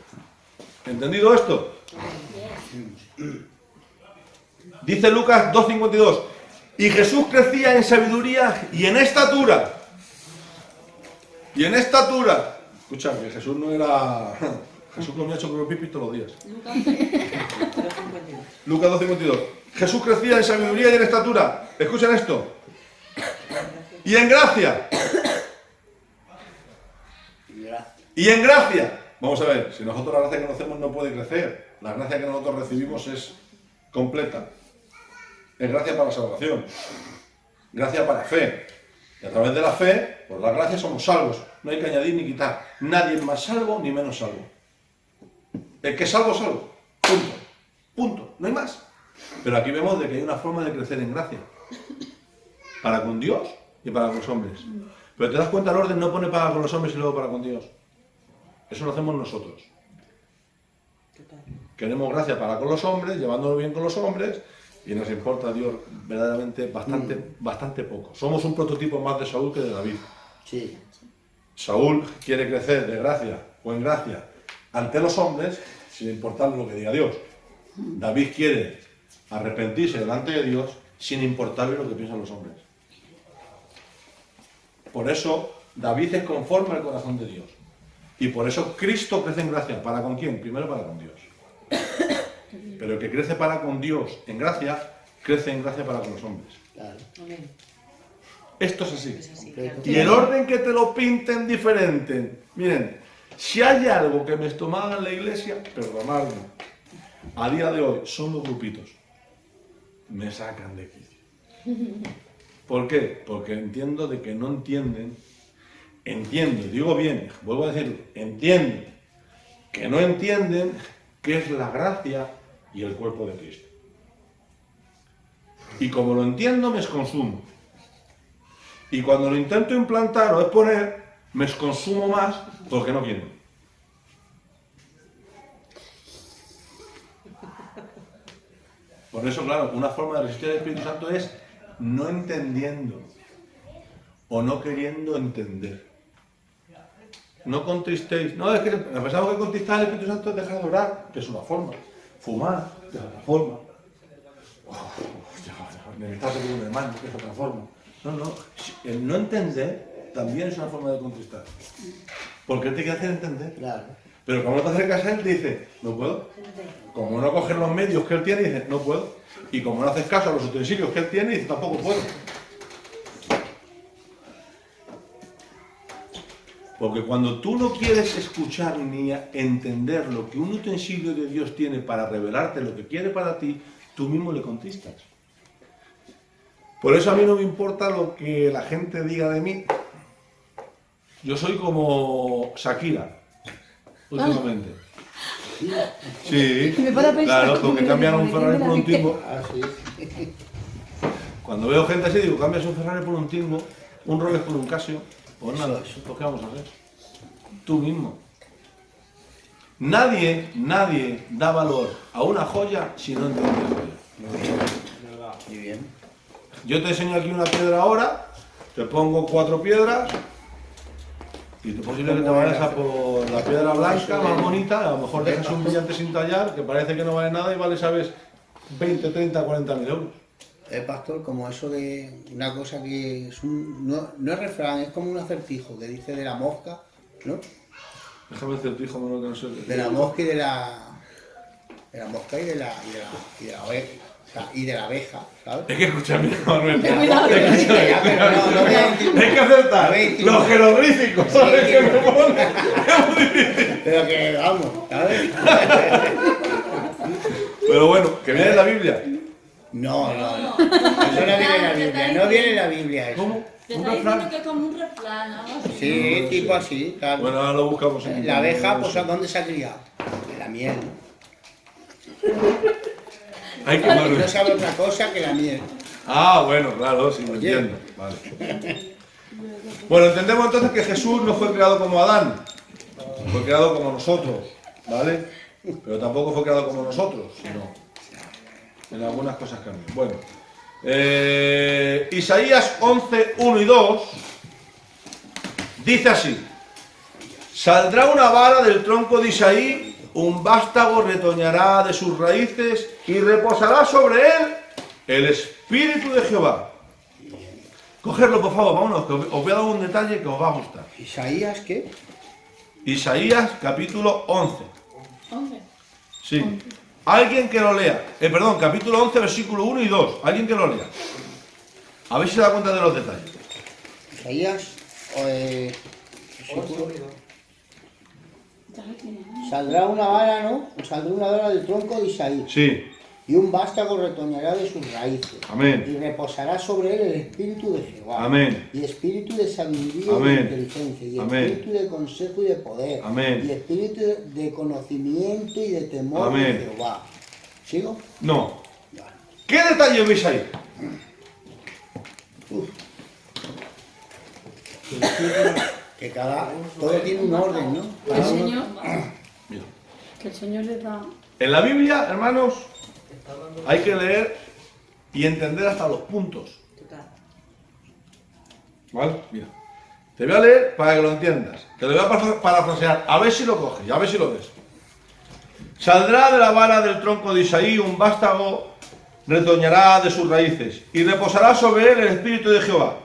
¿Entendido esto? Dice Lucas 2:52, y Jesús crecía en sabiduría y en estatura. Y en estatura. Escucha, que Jesús no era... Jesús comía chocolate todos los días. Lucas 2:52. Jesús crecía en sabiduría y en estatura. Escuchen esto. Y en gracia. Y en gracia. Vamos a ver, si nosotros la gracia que conocemos no puede crecer. La gracia que nosotros recibimos es completa. Es gracia para la salvación. Gracia para fe. Y a través de la fe, por la gracia somos salvos. No hay que añadir ni quitar. Nadie es más salvo ni menos salvo. El que es salvo, salvo. Punto. Punto. No hay más. Pero aquí vemos de que hay una forma de crecer en gracia. Para con Dios y para con los hombres. Pero te das cuenta, el orden no pone para con los hombres y luego para con Dios. Eso lo hacemos nosotros. Queremos gracia para con los hombres, llevándolo bien con los hombres, y nos importa a Dios verdaderamente bastante poco. Somos un prototipo más de Saúl que de David. Sí. Saúl quiere crecer de gracia o en gracia ante los hombres, sin importarle lo que diga Dios. David quiere arrepentirse delante de Dios, sin importarle lo que piensan los hombres. Por eso David es conforme al corazón de Dios. Y por eso Cristo crece en gracia. ¿Para con quién? Primero para con Dios. Pero el que crece para con Dios en gracia, crece en gracia para con los hombres. Claro. Esto es así. Es así, claro. Y el orden que te lo pinten diferente. Miren, si hay algo que me estomaba en la iglesia, perdonadme. A día de hoy son los grupitos. Me sacan de quicio. ¿Por qué? Porque entiendo de que no entienden. Entiendo, digo bien, vuelvo a decir, entiendo que no entienden qué es la gracia y el cuerpo de Cristo. Y como lo entiendo, me consumo. Y cuando lo intento implantar o exponer, me consumo más porque no quieren. Por eso, claro, una forma de resistir al Espíritu Santo es no entendiendo o no queriendo entender. No contristéis. No, es que pensamos que contristar al Espíritu Santo es dejar de orar, que es una forma. Fumar, que es otra forma. Enemistarse con un hermano, que es otra forma. No. El no entender también es una forma de contristar. Porque él te quiere hacer entender. Claro. Pero como no te acercas a él, te dice, no puedo. Como no coges los medios que él tiene, dice, no puedo. Y como no haces caso a los utensilios que él tiene, dice, tampoco puedo. Porque cuando tú no quieres escuchar ni entender lo que un utensilio de Dios tiene para revelarte lo que quiere para ti, tú mismo le contristas. Por eso a mí no me importa lo que la gente diga de mí. Yo soy como Shakira, últimamente. Sí, Me para pensar claro, que porque me cambian lo un Ferrari por un entiende Twingo. Ah, sí. Cuando veo gente así, digo, cambias un Ferrari por un Twingo, un Rolex por un Casio. Pues nada, pues ¿qué vamos a hacer? Tú mismo. Nadie da valor a una joya si no entiende la joya. Muy bien. Yo te enseño aquí una piedra ahora, te pongo 4 piedras y es posible que te vayas a por la piedra blanca más bonita, a lo mejor dejas un brillante sin tallar que parece que no vale nada y vale, ¿sabes? 20, 30, 40.000 euros. Pastor, como eso de una cosa que es no es refrán, es como un acertijo que dice de la mosca, ¿no? Déjame decir, hijo, no que no sé. De la mosca y de la mosca y de la oveja, o sea, y de la abeja, ¿sabes? Es que escúchame, Manuel. Ya, pero no voy a decir- Hay que acertar a ver, los jeroglíficos, ¿sabes qué me pone? Es muy difícil. Pero que vamos, ¿sabes? Pero bueno, que viene en la Biblia. No viene en la Biblia, no viene en la Biblia eso. ¿Cómo? Te ¿Un está diciendo refrán? que es como un refrán, algo así. Sí, tipo así, claro. Bueno, ahora lo buscamos en La abeja, pues ¿a internet. dónde se ha criado? En la miel. Hay que No sabe otra cosa que la miel. Ah, bueno, claro, sí, lo Oye. entiendo. Vale. Bueno, entendemos entonces que Jesús no fue creado como Adán, fue creado como nosotros, ¿vale? Pero tampoco fue creado como nosotros, sino En algunas cosas cambian. Bueno. Isaías 11, 1 y 2 dice así: saldrá una vara del tronco de Isaí, un vástago retoñará de sus raíces y reposará sobre él el Espíritu de Jehová. Cogerlo, por favor, vámonos, que os voy a dar un detalle que os va a gustar. ¿Isaías qué? Isaías capítulo 11. 11. Sí. Alguien que lo lea. Perdón, capítulo 11, versículo 1 y 2. Alguien que lo lea. A ver si se da cuenta de los detalles. Isaías, saldrá una vara, ¿no? Saldrá una vara del tronco de Isaí. Sí. Y un vástago retoñará de sus raíces. Amén. Y reposará sobre él el espíritu de Jehová. Amén. Y espíritu de sabiduría Amén. y de inteligencia. Y Amén. espíritu de consejo y de poder. Amén. Y espíritu de conocimiento y de temor Amén. de Jehová. ¿Sigo? No. ¿Qué detalle veis ahí? Uf. Que todo tiene un orden, ¿no? Que el Cada uno- Señor, Mira. que el Señor les da. En la Biblia, hermanos, hay que leer y entender hasta los puntos. Total. ¿Vale? Mira. Te voy a leer para que lo entiendas. Te lo voy a parafrasear. A ver si lo coges, a ver si lo ves. Saldrá de la vara del tronco de Isaí un vástago, retoñará de sus raíces y reposará sobre él el Espíritu de Jehová.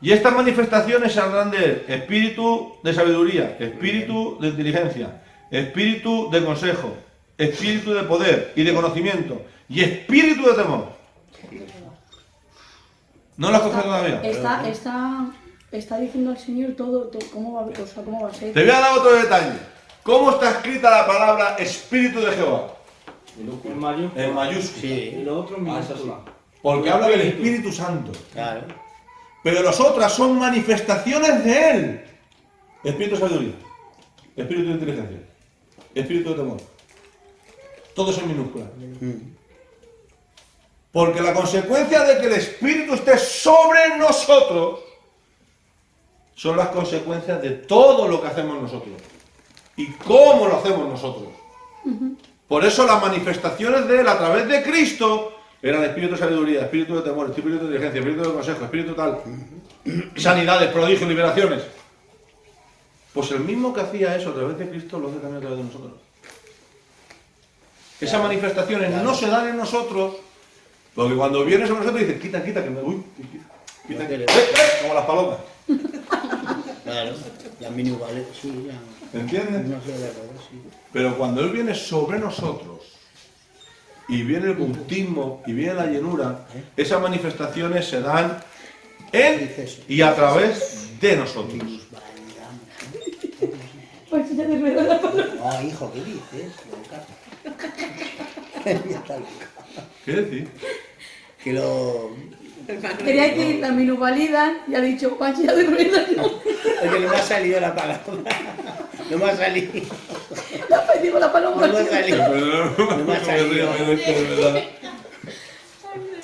Y estas manifestaciones saldrán de él: espíritu de sabiduría, espíritu de inteligencia, espíritu de consejo, espíritu de poder y de conocimiento y espíritu de temor. ¿No lo has cogido todavía? Está diciendo al Señor todo cómo va a ser. Te voy a dar otro detalle. ¿Cómo está escrita la palabra Espíritu de Jehová? En mayúscula. En mayúscula. Y lo otro en minúscula. Porque habla del Espíritu Santo. Claro. Pero las otras son manifestaciones de Él. Espíritu de sabiduría, espíritu de inteligencia, espíritu de temor. Todo es en minúscula. Porque la consecuencia de que el Espíritu esté sobre nosotros son las consecuencias de todo lo que hacemos nosotros. Y cómo lo hacemos nosotros. Por eso las manifestaciones de Él a través de Cristo eran espíritu de sabiduría, espíritu de temor, espíritu de inteligencia, espíritu de consejo, espíritu tal. Sanidades, prodigios, liberaciones. Pues el mismo que hacía eso a través de Cristo lo hace también a través de nosotros. Esas manifestaciones no se dan en nosotros, porque cuando viene sobre nosotros dice, quita, que me voy, quita, como las palomas. Claro, las mini vale, sí, ya. ¿Entiendes? No sé de acuerdo, sí. Pero cuando Él viene sobre nosotros, y viene el bautismo, y viene la llenura, esas manifestaciones se dan en y a través de nosotros. Pues ya te rueda la palabra. No, hijo, ¿qué dices? Loca. Ya está loca. ¿Qué decir? Que lo... Quería que la minusvalidan y ha dicho, Juan, ya de rueda no. Oye, no me ha salido la palabra. No me ha salido. La pedimos la paloma. No me ha salido. No me ha salido.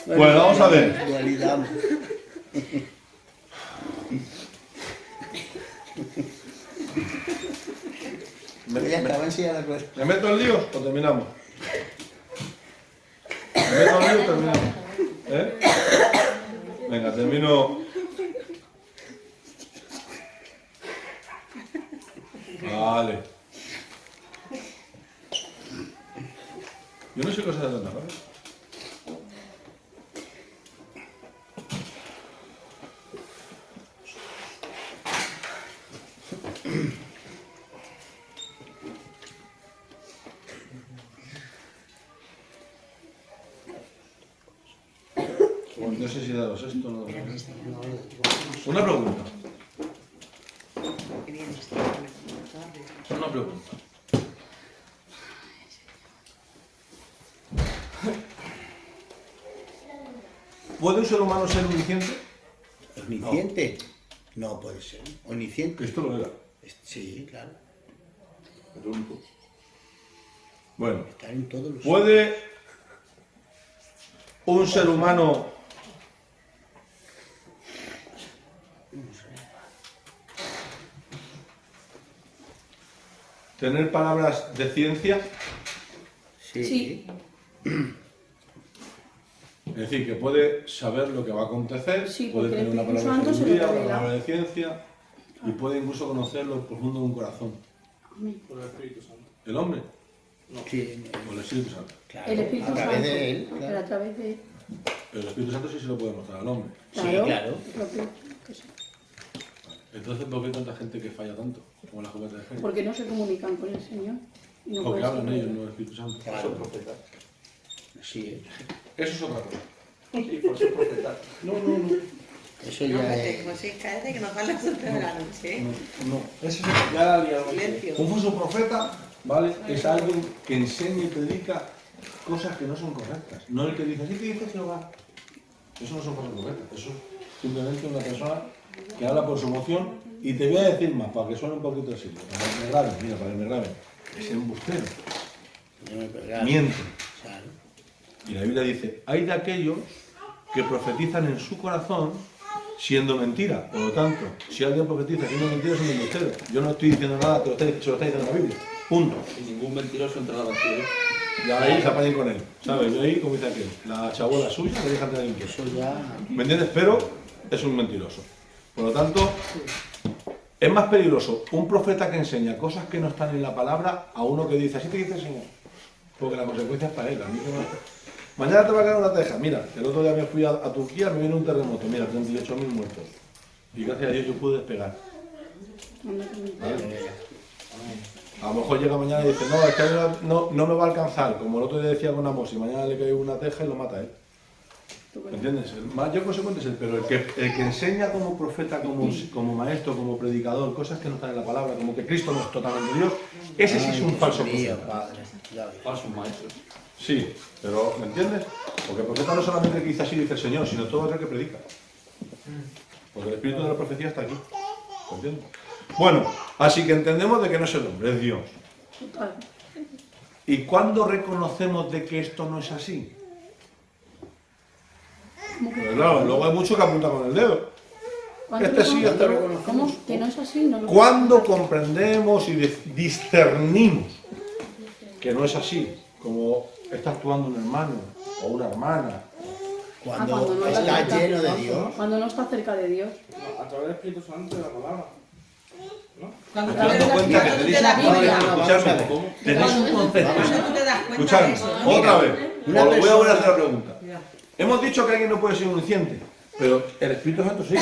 Bueno, vamos a ver. Dualidad. Ya estaba en silla de ruedas. ¿Me meto en líos o terminamos? ¿Me meto en líos o terminamos? ¿Eh? Venga, termino. Vale. Yo no sé cosas de tanta, ¿vale? No sé si daros esto o no. Una pregunta. Una pregunta. ¿Puede un ser humano ser omnisciente? ¿Omnisciente? No puede ser. Omnisciente. Esto lo era. Sí, claro. El único. Bueno, Está en todos los... ¿puede un ser humano tener palabras de ciencia? Sí. Sí. Es decir, que puede saber lo que va a acontecer, Sí, puede porque el tener una Espíritu palabra de Santo se lo sabiduría, una revela. palabra de ciencia, y puede incluso conocer lo profundo de un corazón. Amén. Por el Espíritu Santo. ¿El hombre? Sí, ¿O el Espíritu Santo? claro, El Espíritu a través Santo. de él. Pero Claro. a través de él. El Espíritu Santo sí se lo puede mostrar al hombre. Sí, Claro. claro. Que sí. Entonces, ¿por qué hay tanta gente que falla tanto? Como la juguete de Génesis. Porque no se comunican con el Señor. Y no Porque pueden hablan ser ellos, revelados. no el Espíritu Santo. Claro. Falsos profetas. Sí, Eso es otra cosa. Sí, falsos profetas. No, no, no. eso No, ya es. José, cállate que nos van las 11 de la noche, ¿eh? No, eso es ya la liado. Silencio. Un falso profeta, ¿vale? Es alguien que enseña y predica cosas que no son correctas. No el que dice, así que dice Jehová. Eso no son falsos profetas. Eso es simplemente una persona que habla por su emoción. Y te voy a decir más, para que suene un poquito así. Para que me graben, mira, para que me graben. Es embustero. Miente. Claro. Y la Biblia dice, hay de aquellos que profetizan en su corazón siendo mentira. Por lo tanto, si alguien profetiza siendo mentira, es un embustero. Yo no estoy diciendo nada, se lo está diciendo la Biblia. Punto. Y ningún mentiroso entrará al cielo. Y ahí se apañen con él. ¿Sabes? Yo ahí, como dice aquel, la chabola suya le dejan tener inquieto. Eso ya. ¿Me entiendes? Pero es un mentiroso. Por lo tanto, es más peligroso un profeta que enseña cosas que no están en la palabra a uno que dice, así te dice el Señor. Porque la consecuencia es para él. A mí que me... Mañana te va a caer una teja. Mira, el otro día me fui a Turquía, me vino un terremoto. Mira, 38.000 muertos. Y gracias a Dios yo pude despegar. ¿Vale? A lo mejor llega mañana y dice, no, es que no me va a alcanzar. Como el otro día decía con Amos, y mañana le cae una teja y lo mata a él. ¿Me entiendes? El mayor consecuente es él, pero el que enseña como profeta, como maestro, como predicador, cosas que no están en la palabra, como que Cristo no es totalmente Dios, ese sí es un falso Mío, profeta. padre. Ya ves. Falsos maestros. Sí, pero ¿me entiendes? Porque el profeta no solamente el que dice así dice el Señor, sino todo aquel que predica. Porque el espíritu de la profecía está aquí. ¿Me entiendes? Bueno, así que entendemos de que no es el hombre, es Dios. Total. ¿Y cuándo reconocemos de que esto no es así? Pues claro, luego hay mucho que apunta con el dedo. ¿Cuándo Este sí, este no. ¿Cómo? Que no es así. No lo ¿Cuándo comprendemos y discernimos que no es así? Como está actuando un hermano o una hermana. Cuando, cuando no está cerca. lleno de Dios. Cuando no está cerca de Dios. No, a través del Espíritu Santo y de la palabra. ¿No? Cuando Me estoy dando cuenta que tenéis la un Biblia. escuchadme, tenéis un concepto. Cuando tú te das cuenta de Escuchadme, eso, ¿no? otra vez. una Os lo voy a persona- volver a hacer la pregunta. Mira. Hemos dicho que alguien no puede ser omnisciente, pero el Espíritu Santo sí.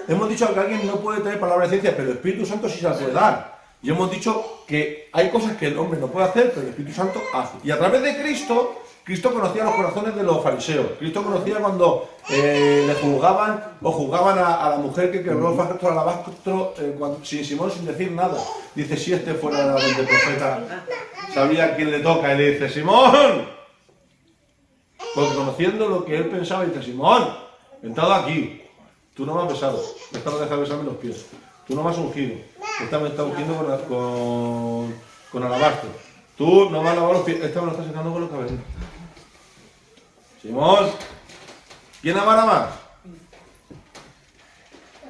Hemos dicho que alguien no puede tener palabra de ciencia, pero el Espíritu Santo sí se la puede dar. Y hemos dicho que hay cosas que el hombre no puede hacer, pero el Espíritu Santo hace. Y a través de Cristo, Cristo conocía los corazones de los fariseos. Cristo conocía cuando le juzgaban o juzgaban a la mujer que quebró el frasco al alabastro sin Simón, sin decir nada. Dice, si este fuera realmente profeta, sabría a quién le toca. Y le dice, Simón. Porque conociendo lo que él pensaba, dice, Simón, he estado aquí. Tú no me has besado. Esta no deja besarme los pies. Tú no me has ungido. Esta me está ungiendo con alabastro. Tú no me has lavado los pies. Esta me lo está secando con los cabellos. Simón, ¿quién amará más?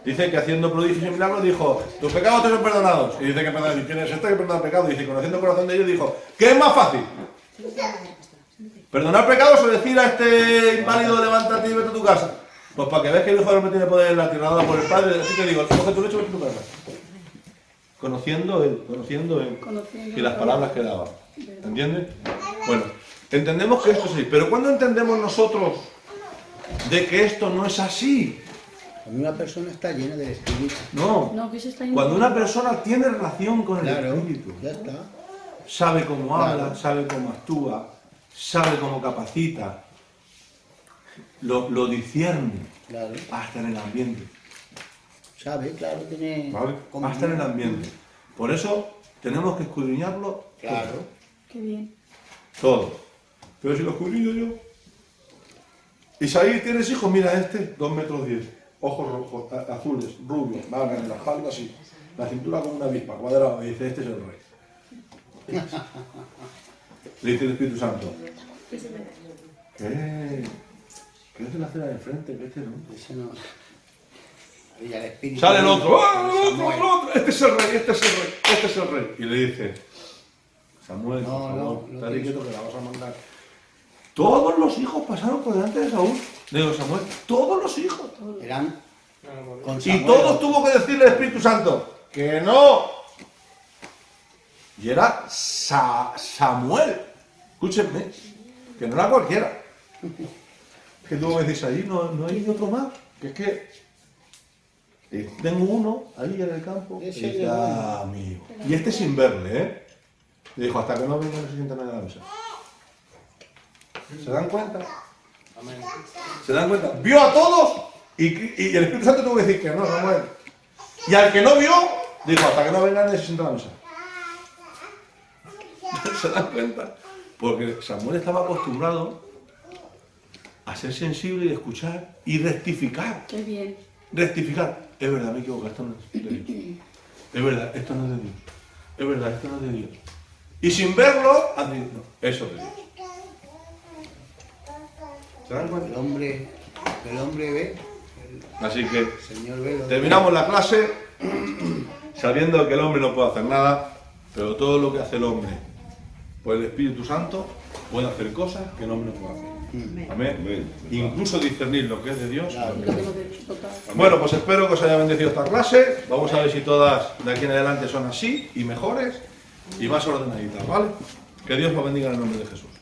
Dice que haciendo prodigios y milagros dijo, tus pecados te son perdonados. Y dice que perdona, ¿quién es este que perdona pecados? Dice, conociendo el corazón de ellos, dijo, ¿qué es más fácil? ¿Perdonar pecados o decir a este inválido, levántate y vete a tu casa? Pues para que veas que el Hijo del Hombre tiene poder en la tierra dado por el Padre, así te digo, coge tu lecho y vete a tu casa. Conociendo él y las palabras que daba. ¿Entiendes? Bueno, entendemos que esto es así, pero ¿cuándo entendemos nosotros de que esto no es así? Cuando una persona está llena del Espíritu. No. No, que se está Cuando una persona tiene relación con el Claro, Espíritu, ya está. sabe cómo habla, Claro. sabe cómo actúa, sabe cómo capacita, lo discierne Claro. hasta en el ambiente. Sabe, claro, tiene. ¿Vale? Hasta en el ambiente. Por eso tenemos que escudriñarlo Claro. Qué bien. todo. Pero si lo escudriño yo. Isaí, ¿tienes hijos? Mira este, 2 metros 10. Ojos rojos, azules, rubios, van en la espalda así. La cintura como una avispa, cuadrado. Y dice, este es el rey. Le dice el Espíritu Santo. ¿Qué? ¿Qué es de la acera de enfrente? ¿Qué este no? Ese no. Y el Espíritu. Sale el otro, ¡ah, el otro, Samuel. el otro! Este es el rey, este es el rey, este es el rey. Y le dice, Samuel, por No, favor, no, estate quieto que la vas a mandar. Todos los hijos pasaron por delante de Saúl, de Samuel. Todos los hijos. Eran con Y Samuel. todos tuvo que decirle al Espíritu Santo que no. Y era Samuel. Escúchenme, que no era cualquiera. Que tú me dices, ahí no hay otro más. Que es que tengo uno ahí en el campo. Y Ese dice, es amigo. Y este sin verle, ¿eh? Y dijo, hasta que no venga no se sienta nadie a la mesa. ¿Se dan cuenta? Amén. ¿Se dan cuenta? Vio a todos y el Espíritu Santo tuvo que decir que no, Samuel. Y al que no vio, dijo, hasta que no venga nadie se sienta a la mesa. ¿Se dan cuenta? Porque Samuel estaba acostumbrado a ser sensible y escuchar y rectificar. Qué bien. Rectificar. Es verdad, me equivoco, esto no es de Dios. Es verdad, esto no es de Dios. Es verdad, esto no es de Dios. Y sin verlo, han dicho, no, eso es de Dios. ¿Se dan cuenta? El hombre ve, Así que el Señor ve. terminamos la clase sabiendo que el hombre no puede hacer nada, pero todo lo que hace el hombre por el Espíritu Santo puede hacer cosas que el hombre no puede hacer. Amén. Incluso discernir lo que es de Dios. Claro. Bueno, pues espero que os haya bendecido esta clase. Vamos a ver si todas de aquí en adelante son así y mejores y más ordenaditas, ¿vale? Que Dios os bendiga en el nombre de Jesús.